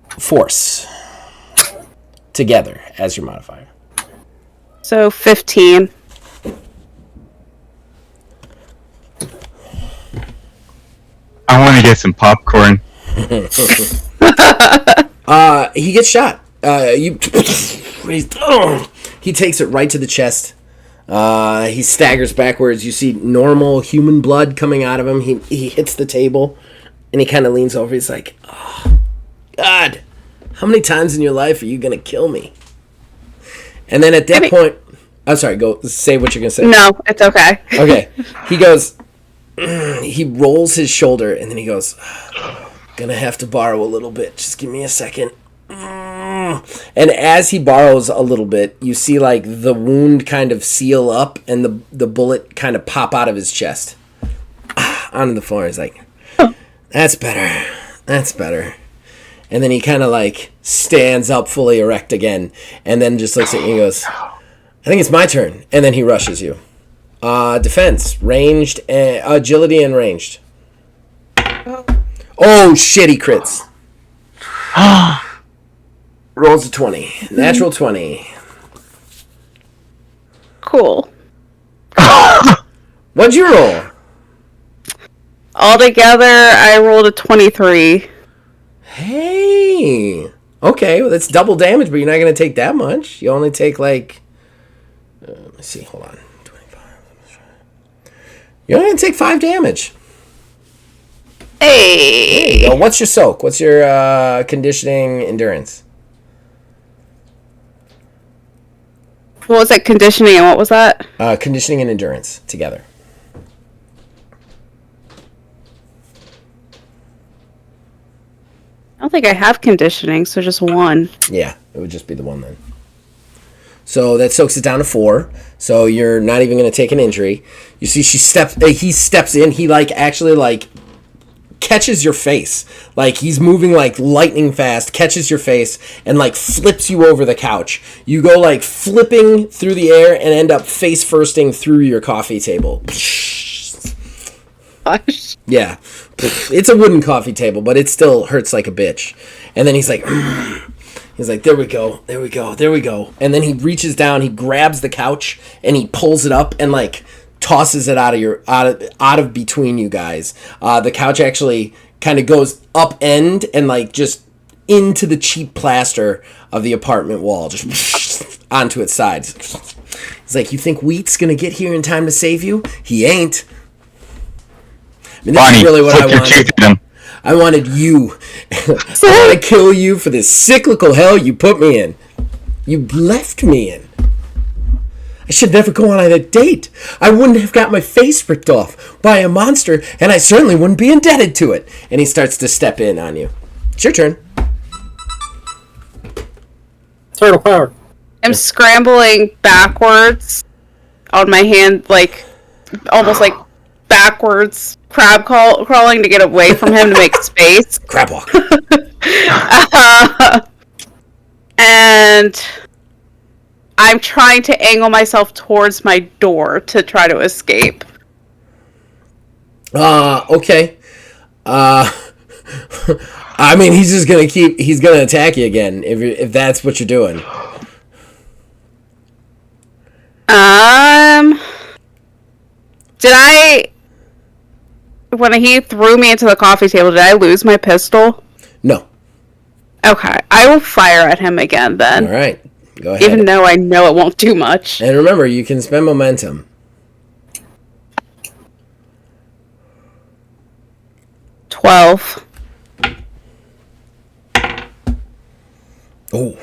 force together as your modifier. So 15. I want to get some popcorn. He gets shot. He He takes it right to the chest. He staggers backwards. You see normal human blood coming out of him. He hits the table, and he kind of leans over. He's like, oh, God, how many times in your life are you going to kill me? And then at that point... I'm sorry, go say what you're going to say. No, it's okay. Okay. He goes... he rolls his shoulder, and then he goes, gonna have to borrow a little bit. Just give me a second. And as he borrows a little bit, you see like the wound kind of seal up and the bullet kind of pop out of his chest. Onto the floor. He's like, that's better. That's better. And then he kind of like stands up fully erect again and then just looks at you and goes, I think it's my turn. And then he rushes you. Defense, ranged, agility and ranged. Oh shit, he crits. Rolls a 20. Natural 20. Cool. What'd you roll? Altogether, I rolled a 23. Hey. Okay, well, that's double damage, but you're not going to take that much. You only take like... let me see, hold on. 25. You're only going to take 5 damage. Hey. There you go. What's your soak? What's your conditioning endurance? What was that, conditioning, and what was that? Conditioning and endurance together. I don't think I have conditioning, so just 1. Yeah, it would just be the 1 then. So that soaks it down to 4. So you're not even going to take an injury. You see, he steps in. He actually catches your face. Like he's moving like lightning fast, catches your face, and flips you over the couch. You go flipping through the air and end up face firsting through your coffee table. Gosh. Yeah. It's a wooden coffee table, but it still hurts like a bitch. And then he's like, there we go. And then he reaches down, he grabs the couch, and he pulls it up and tosses it out of between you guys. The couch actually kind of goes up end and just into the cheap plaster of the apartment wall, just onto its sides. He's like, you think Wheat's gonna get here in time to save you? He ain't. I mean, this Bonnie, is really what I your wanted. teeth in him. I wanted you. I want to kill you for this cyclical hell you put me in. You left me in. I should never go on a date. I wouldn't have got my face ripped off by a monster, and I certainly wouldn't be indebted to it. And he starts to step in on you. It's your turn. Turtle power. I'm scrambling backwards on my hand, almost backwards crab crawling to get away from him to make space. Crab walk. And I'm trying to angle myself towards my door to try to escape. Okay. I mean, he's gonna attack you again if that's what you're doing. When he threw me into the coffee table, did I lose my pistol? No. Okay, I will fire at him again then. All right. Go ahead. Even though I know it won't do much. And remember, you can spend momentum. $12. Oh.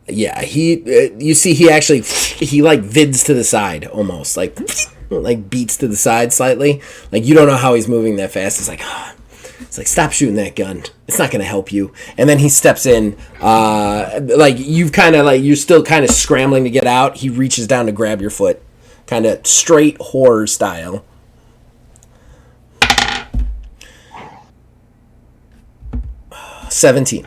Yeah, you see he actually, vids to the side almost, beats to the side slightly. You don't know how he's moving that fast. It's stop shooting that gun. It's not going to help you. And then he steps in, you're still kind of scrambling to get out. He reaches down to grab your foot, kind of straight horror style. $17.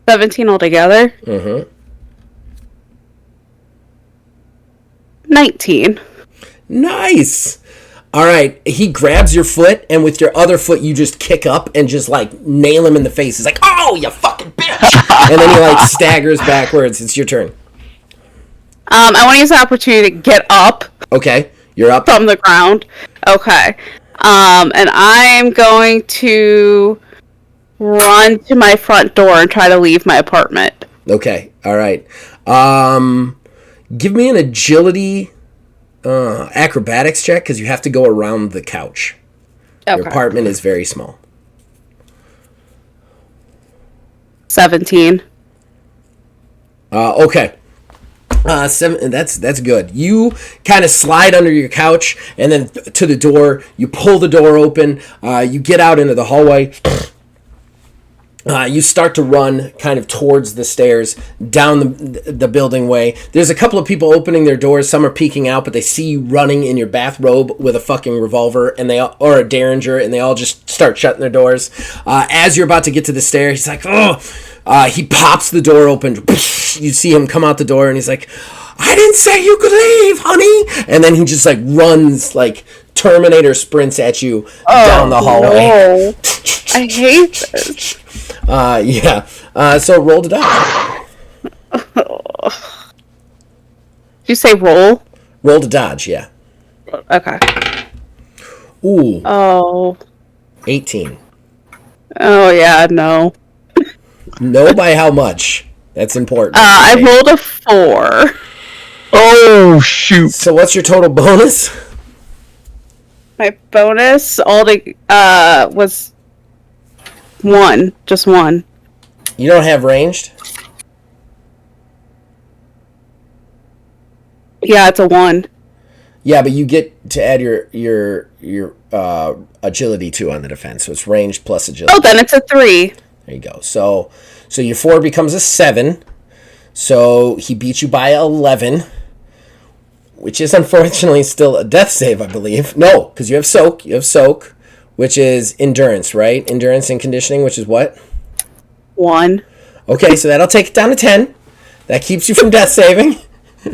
17 altogether? Mm-hmm. 19. Nice! All right, he grabs your foot, and with your other foot, you just kick up and just, nail him in the face. He's like, oh, you fucking bitch! And then he, staggers backwards. It's your turn. I want to use the opportunity to get up. Okay, you're up. From the ground. Okay. And I am going to run to my front door and try to leave my apartment. Okay, all right. Give me an agility acrobatics check, because you have to go around the couch. Okay. Your apartment is very small. 17. Okay. 7. That's good. You kind of slide under your couch and then to the door. You pull the door open. You get out into the hallway. You start to run kind of towards the stairs down the building way. There's a couple of people opening their doors. Some are peeking out, but they see you running in your bathrobe with a fucking revolver or a derringer, and they all just start shutting their doors. As you're about to get to the stair, he's like, oh. He pops the door open. You see him come out the door, and he's like, I didn't say you could leave, honey. And then he just like runs, like Terminator sprints at you down the hallway. No. I hate this. Yeah. So roll to dodge. Did you say roll? Roll to dodge, yeah. Okay. Ooh. Oh. 18. Oh, yeah, no. No, by how much? That's important. I rolled a 4. Oh, shoot. So what's your total bonus? My bonus was 1. Just 1. You don't have ranged? Yeah, it's a 1. Yeah, but you get to add your agility too on the defense, so it's ranged plus agility. Oh, then it's a 3. There you go. So your 4 becomes a 7. So he beats you by 11, which is unfortunately still a death save, I believe. No, because you have soak. You have soak, which is endurance, right? Endurance and conditioning, which is what? 1. Okay, so that'll take it down to 10. That keeps you from death saving,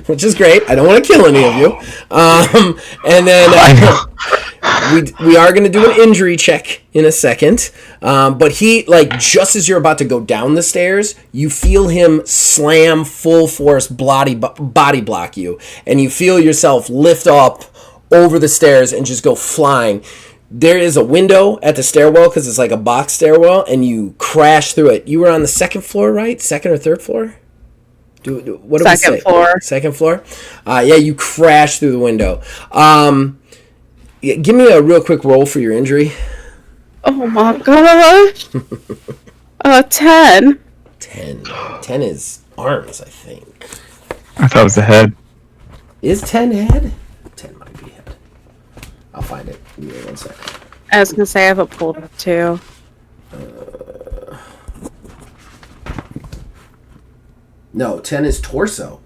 which is great. I don't want to kill any of you. And then we are going to do an injury check in a second. But he, like, just as you're about to go down the stairs, you feel him slam full force body block you. And you feel yourself lift up over the stairs and just go flying. There is a window at the stairwell because it's like a box stairwell, and you crash through it. You were on the second floor, right? Second or third floor? What do we say? Second floor. Second floor? Yeah, you crash through the window. Give me a real quick roll for your injury. Oh my gosh. 10. 10. 10 is arms, I think. I thought it was the head. Is 10 head? 10 might be head. I'll find it. Give me 1 second. I was going to say I have a pulled up too. No, 10 is torso.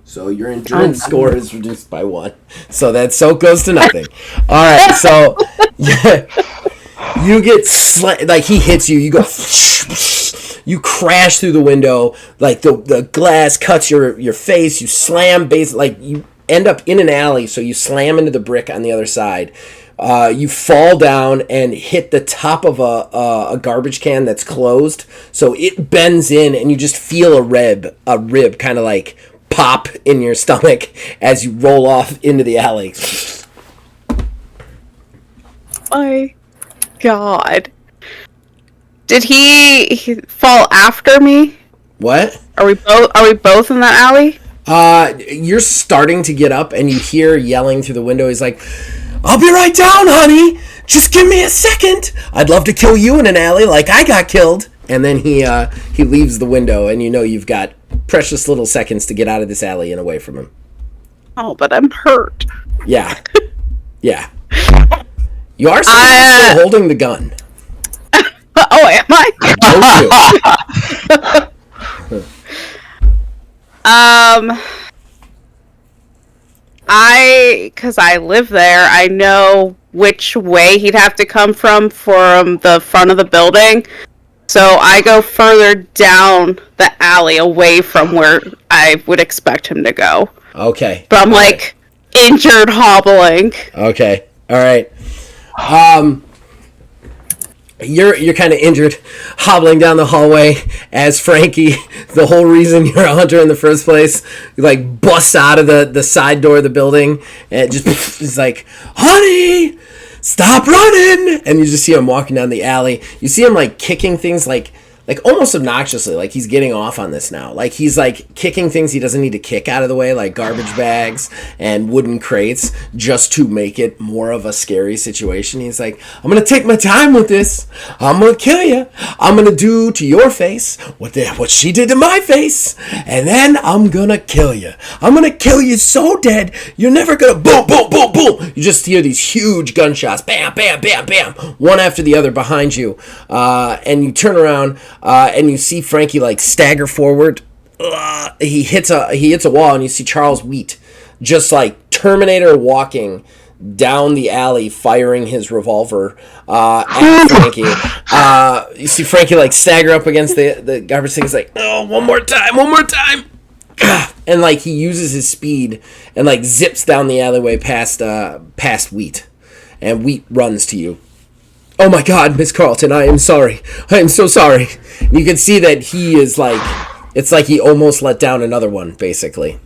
So your endurance score is reduced by 1. So that soak goes to nothing. All right, so yeah, you get like he hits you. You go. You crash through the window. Like the glass cuts your face. You slam like you end up in an alley. So you slam into the brick on the other side. You fall down and hit the top of a garbage can that's closed. So it bends in, and you just feel a rib kind of like pop in your stomach as you roll off into the alley. My God. Did he fall after me? What? Are we both in that alley? You're starting to get up, and you hear yelling through the window. He's like, I'll be right down, honey. Just give me a second. I'd love to kill you in an alley like I got killed. And then he leaves the window, and you know you've got precious little seconds to get out of this alley and away from him. Oh, but I'm hurt. Yeah. Yeah. You are still holding the gun. Oh, am I? Because I live there, I know which way he'd have to come from the front of the building. So I go further down the alley away from where I would expect him to go. Okay. But I'm like injured, hobbling. Okay. All right. You're kind of injured, hobbling down the hallway as Frankie, the whole reason you're a hunter in the first place, like busts out of the side door of the building and just is like, honey, stop running! And you just see him walking down the alley. You see him, like, kicking things, like almost obnoxiously, like he's getting off on this now. Like he's like kicking things he doesn't need to kick out of the way, like garbage bags and wooden crates, just to make it more of a scary situation. He's like, I'm gonna take my time with this. I'm gonna kill you. I'm gonna do to your face what she did to my face, and then I'm gonna kill you. I'm gonna kill you so dead you're never gonna boom boom boom boom. You just hear these huge gunshots, bam bam bam bam, one after the other behind you, and you turn around. And you see Frankie like stagger forward. He hits a wall, and you see Charles Wheat just like Terminator walking down the alley, firing his revolver at Frankie. You see Frankie like stagger up against the garbage thing. He's like, oh, one more time. And like he uses his speed and like zips down the alleyway past Wheat, and Wheat runs to you. Oh my God, Miss Carlton, I am sorry. I am so sorry. You can see that he is like, it's like he almost let down another one, basically.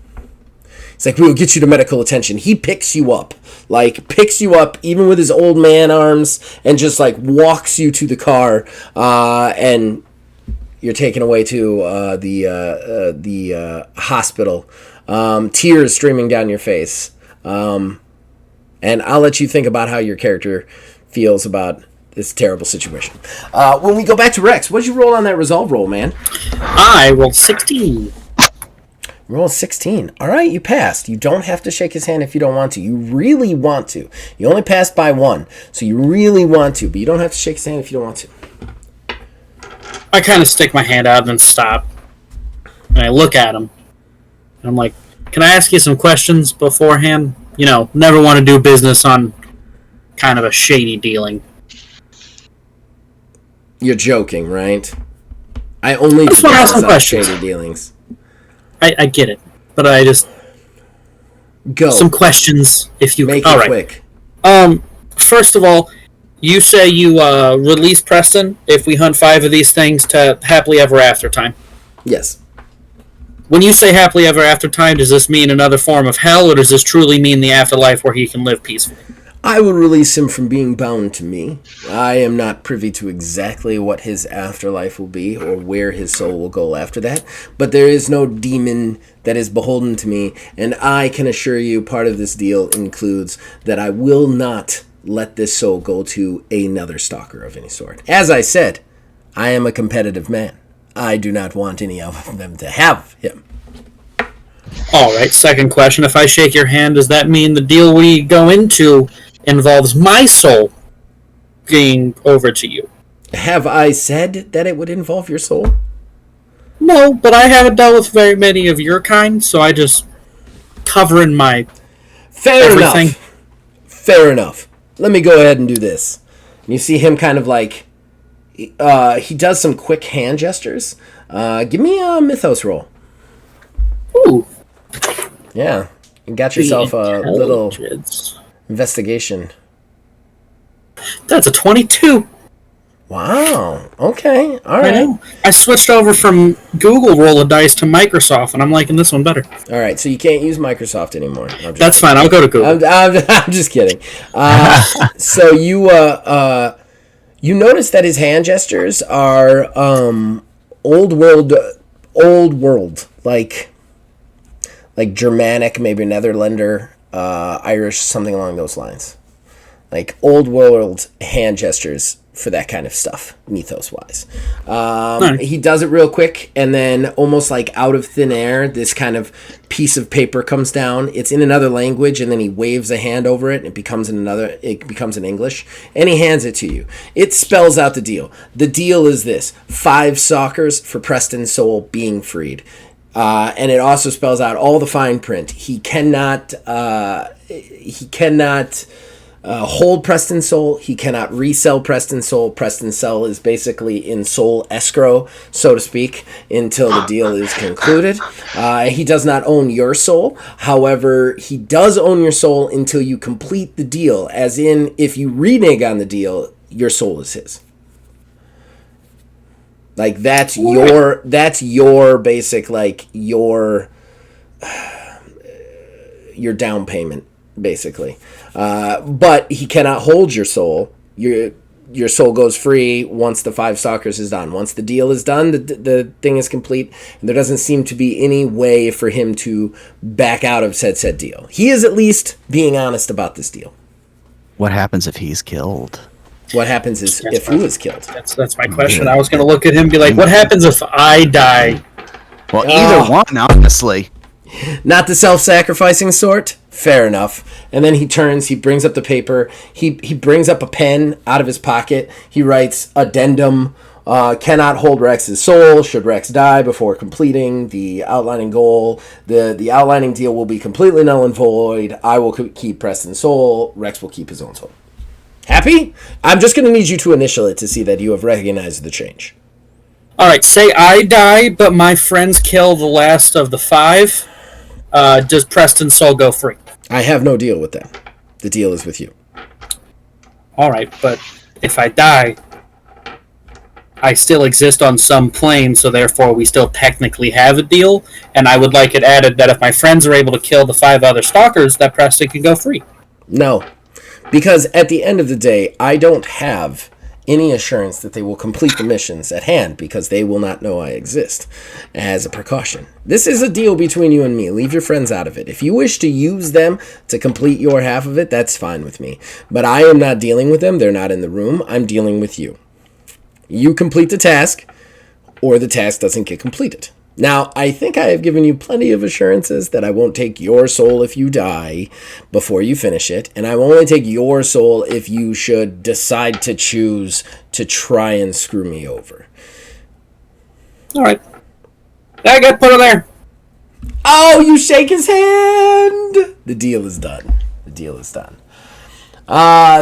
It's like, we will get you to medical attention. He picks you up, even with his old man arms, and just like walks you to the car, and you're taken away to the hospital. Tears streaming down your face. And I'll let you think about how your character feels about this terrible situation. When we go back to Rex, what did you roll on that resolve roll, man? I rolled 16. Roll 16. All right, you passed. You don't have to shake his hand if you don't want to. You really want to. You only passed by 1, so you really want to, but you don't have to shake his hand if you don't want to. I kind of stick my hand out and then stop. And I look at him. And I'm like, can I ask you some questions beforehand? You know, never want to do business on kind of a shady dealing. You're joking, right? I only do business on shady dealings. I get it, but I just go some questions if you make all it right. quick. First of all, you say you release Preston if we hunt 5 of these things to happily ever after time. Yes. When you say happily ever after time, does this mean another form of hell, or does this truly mean the afterlife where he can live peacefully? I will release him from being bound to me. I am not privy to exactly what his afterlife will be or where his soul will go after that, but there is no demon that is beholden to me, and I can assure you part of this deal includes that I will not let this soul go to another stalker of any sort. As I said, I am a competitive man. I do not want any of them to have him. All right, second question. If I shake your hand, does that mean the deal we go into involves my soul being over to you? Have I said that it would involve your soul? No, but I haven't dealt with very many of your kind, so I just covering my everything. Fair enough. Let me go ahead and do this. And you see him kind of like, he does some quick hand gestures. Give me a mythos roll. Ooh. Yeah. You got yourself a little investigation. That's a 22. Wow. Okay. All right. I switched over from Google Roll a Dice to Microsoft, and I'm liking this one better. All right. So you can't use Microsoft anymore. That's fine. I'll go to Google. I'm just kidding. So you notice that his hand gestures are old world, like Germanic, maybe Netherlander, Irish, something along those lines. Like old world hand gestures for that kind of stuff, mythos-wise. He does it real quick, and then almost like out of thin air, this kind of piece of paper comes down. It's in another language, and then he waves a hand over it, and it becomes in English, and he hands it to you. It spells out the deal. The deal is this: 5 stalkers for Preston's soul being freed. And it also spells out all the fine print. He cannot hold Preston's soul. He cannot resell Preston's soul. Preston's soul is basically in soul escrow, so to speak, until the deal is concluded. He does not own your soul. However, he does own your soul until you complete the deal, as in, if you renege on the deal, your soul is his. Like, that's your basic, like, your down payment basically. But he cannot hold your soul. Your soul goes free once the 5 stalkers is done. Once the deal is done, the thing is complete, and there doesn't seem to be any way for him to back out of said deal. He is at least being honest about this deal. What happens if he's killed? What happens is if who is killed? That's my question. I was going to look at him and be like, what happens if I die? Well, either one, honestly. Not the self-sacrificing sort? Fair enough. And then he turns, he brings up the paper, he brings up a pen out of his pocket, he writes, addendum, cannot hold Rex's soul, should Rex die before completing the outlining goal. The outlining deal will be completely null and void. I will keep Preston's soul, Rex will keep his own soul. Happy? I'm just going to need you to initial it to see that you have recognized the change. Alright, say I die, but my friends kill the last of the 5. Does Preston's soul go free? I have no deal with that. The deal is with you. Alright, but if I die, I still exist on some plane, so therefore we still technically have a deal, and I would like it added that if my friends are able to kill the 5 other stalkers, that Preston can go free. No. Because at the end of the day, I don't have any assurance that they will complete the missions at hand because they will not know I exist as a precaution. This is a deal between you and me. Leave your friends out of it. If you wish to use them to complete your half of it, that's fine with me. But I am not dealing with them. They're not in the room. I'm dealing with you. You complete the task or the task doesn't get completed. Now, I think I have given you plenty of assurances that I won't take your soul if you die before you finish it, and I will only take your soul if you should decide to choose to try and screw me over. Alright. I got put on there. Oh, you shake his hand! The deal is done. The deal is done. We are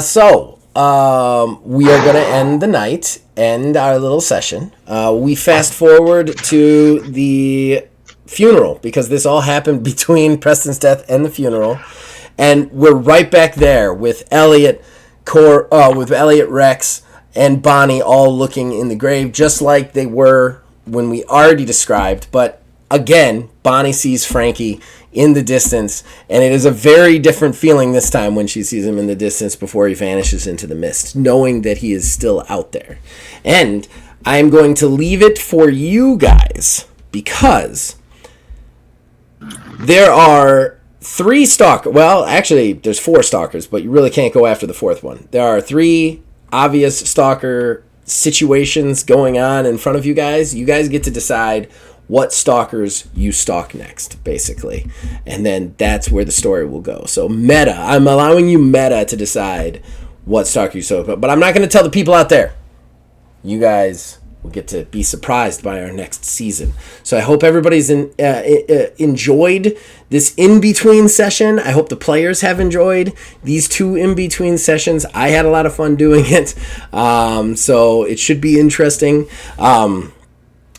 going to end the night, end our little session. We fast forward to the funeral, because this all happened between Preston's death and the funeral. And we're right back there with Elliot, Rex, and Bonnie all looking in the grave, just like they were when we already described. But again, Bonnie sees Frankie in the distance, and it is a very different feeling this time when she sees him in the distance before he vanishes into the mist, knowing that he is still out there. And I'm going to leave it for you guys, because there are 3 stalkers. Well, actually, there's 4 stalkers, but you really can't go after the 4th one. There are 3 obvious stalker situations going on in front of you guys. You guys get to decide what stalkers you stalk next, basically. And then that's where the story will go. So meta. I'm allowing you meta to decide what stalker you stalk. But I'm not going to tell the people out there. You guys will get to be surprised by our next season. So I hope everybody's enjoyed this in-between session. I hope the players have enjoyed these 2 in-between sessions. I had a lot of fun doing it. So it should be interesting.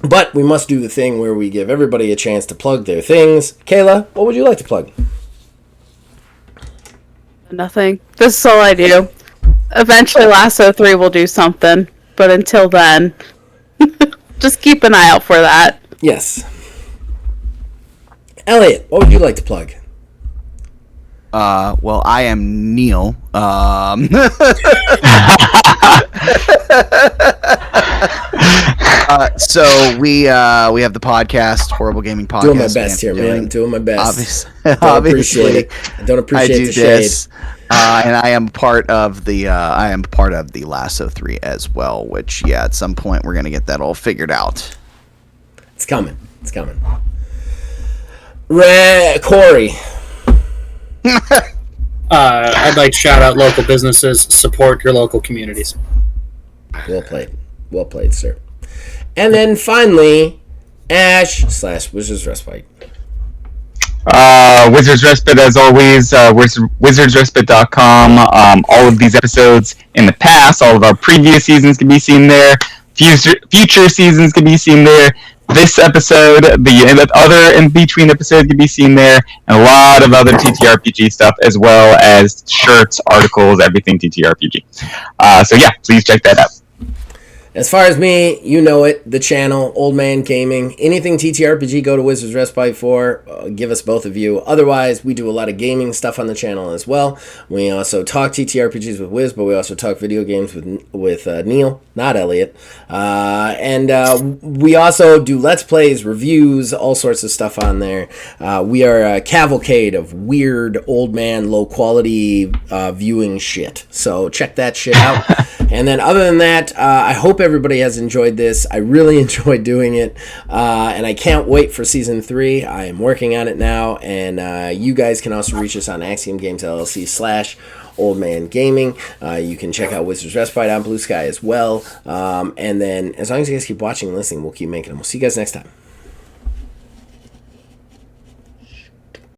But we must do the thing where we give everybody a chance to plug their things. Kayla, what would you like to plug? Nothing. This is all I do. Eventually Lasso 3 will do something, but until then, just keep an eye out for that. Yes. Elliot, what would you like to plug? Well, I am Neil. So we have the podcast, Horrible Gaming Podcast. Doing my best here, man. I'm doing my best. Obviously, I don't appreciate the shade. And I am part of the Lasso 3 as well. Which, at some point we're gonna get that all figured out. It's coming. Corey. I'd like to shout out local businesses, support your local communities. Well played, sir. And then finally, Ash/Wizards Respite. Wizards Respite, as always, wizardsrespite.com. All of these episodes in the past, all of our previous seasons can be seen there. Future seasons can be seen there. This episode, the other in-between episodes can be seen there, and a lot of other TTRPG stuff, as well as shirts, articles, everything TTRPG. So yeah, please check that out. As far as me, you know it, the channel, Old Man Gaming. Anything TTRPG, go to Wizards Respite for. Give us both of you. Otherwise, we do a lot of gaming stuff on the channel as well. We also talk TTRPGs with Wiz, but we also talk video games with Neil, not Elliot. And we also do Let's Plays, reviews, all sorts of stuff on there. We are a cavalcade of weird, old man, low-quality viewing shit. So check that shit out. And then other than that, I hope everybody has enjoyed this. I really enjoyed doing it, and I can't wait for Season 3. I am working on it now, and you guys can also reach us on Axiom Games LLC / Old Man Gaming. You can check out Wizards Respite on Blue Sky as well. And then, as long as you guys keep watching and listening, we'll keep making them. We'll see you guys next time.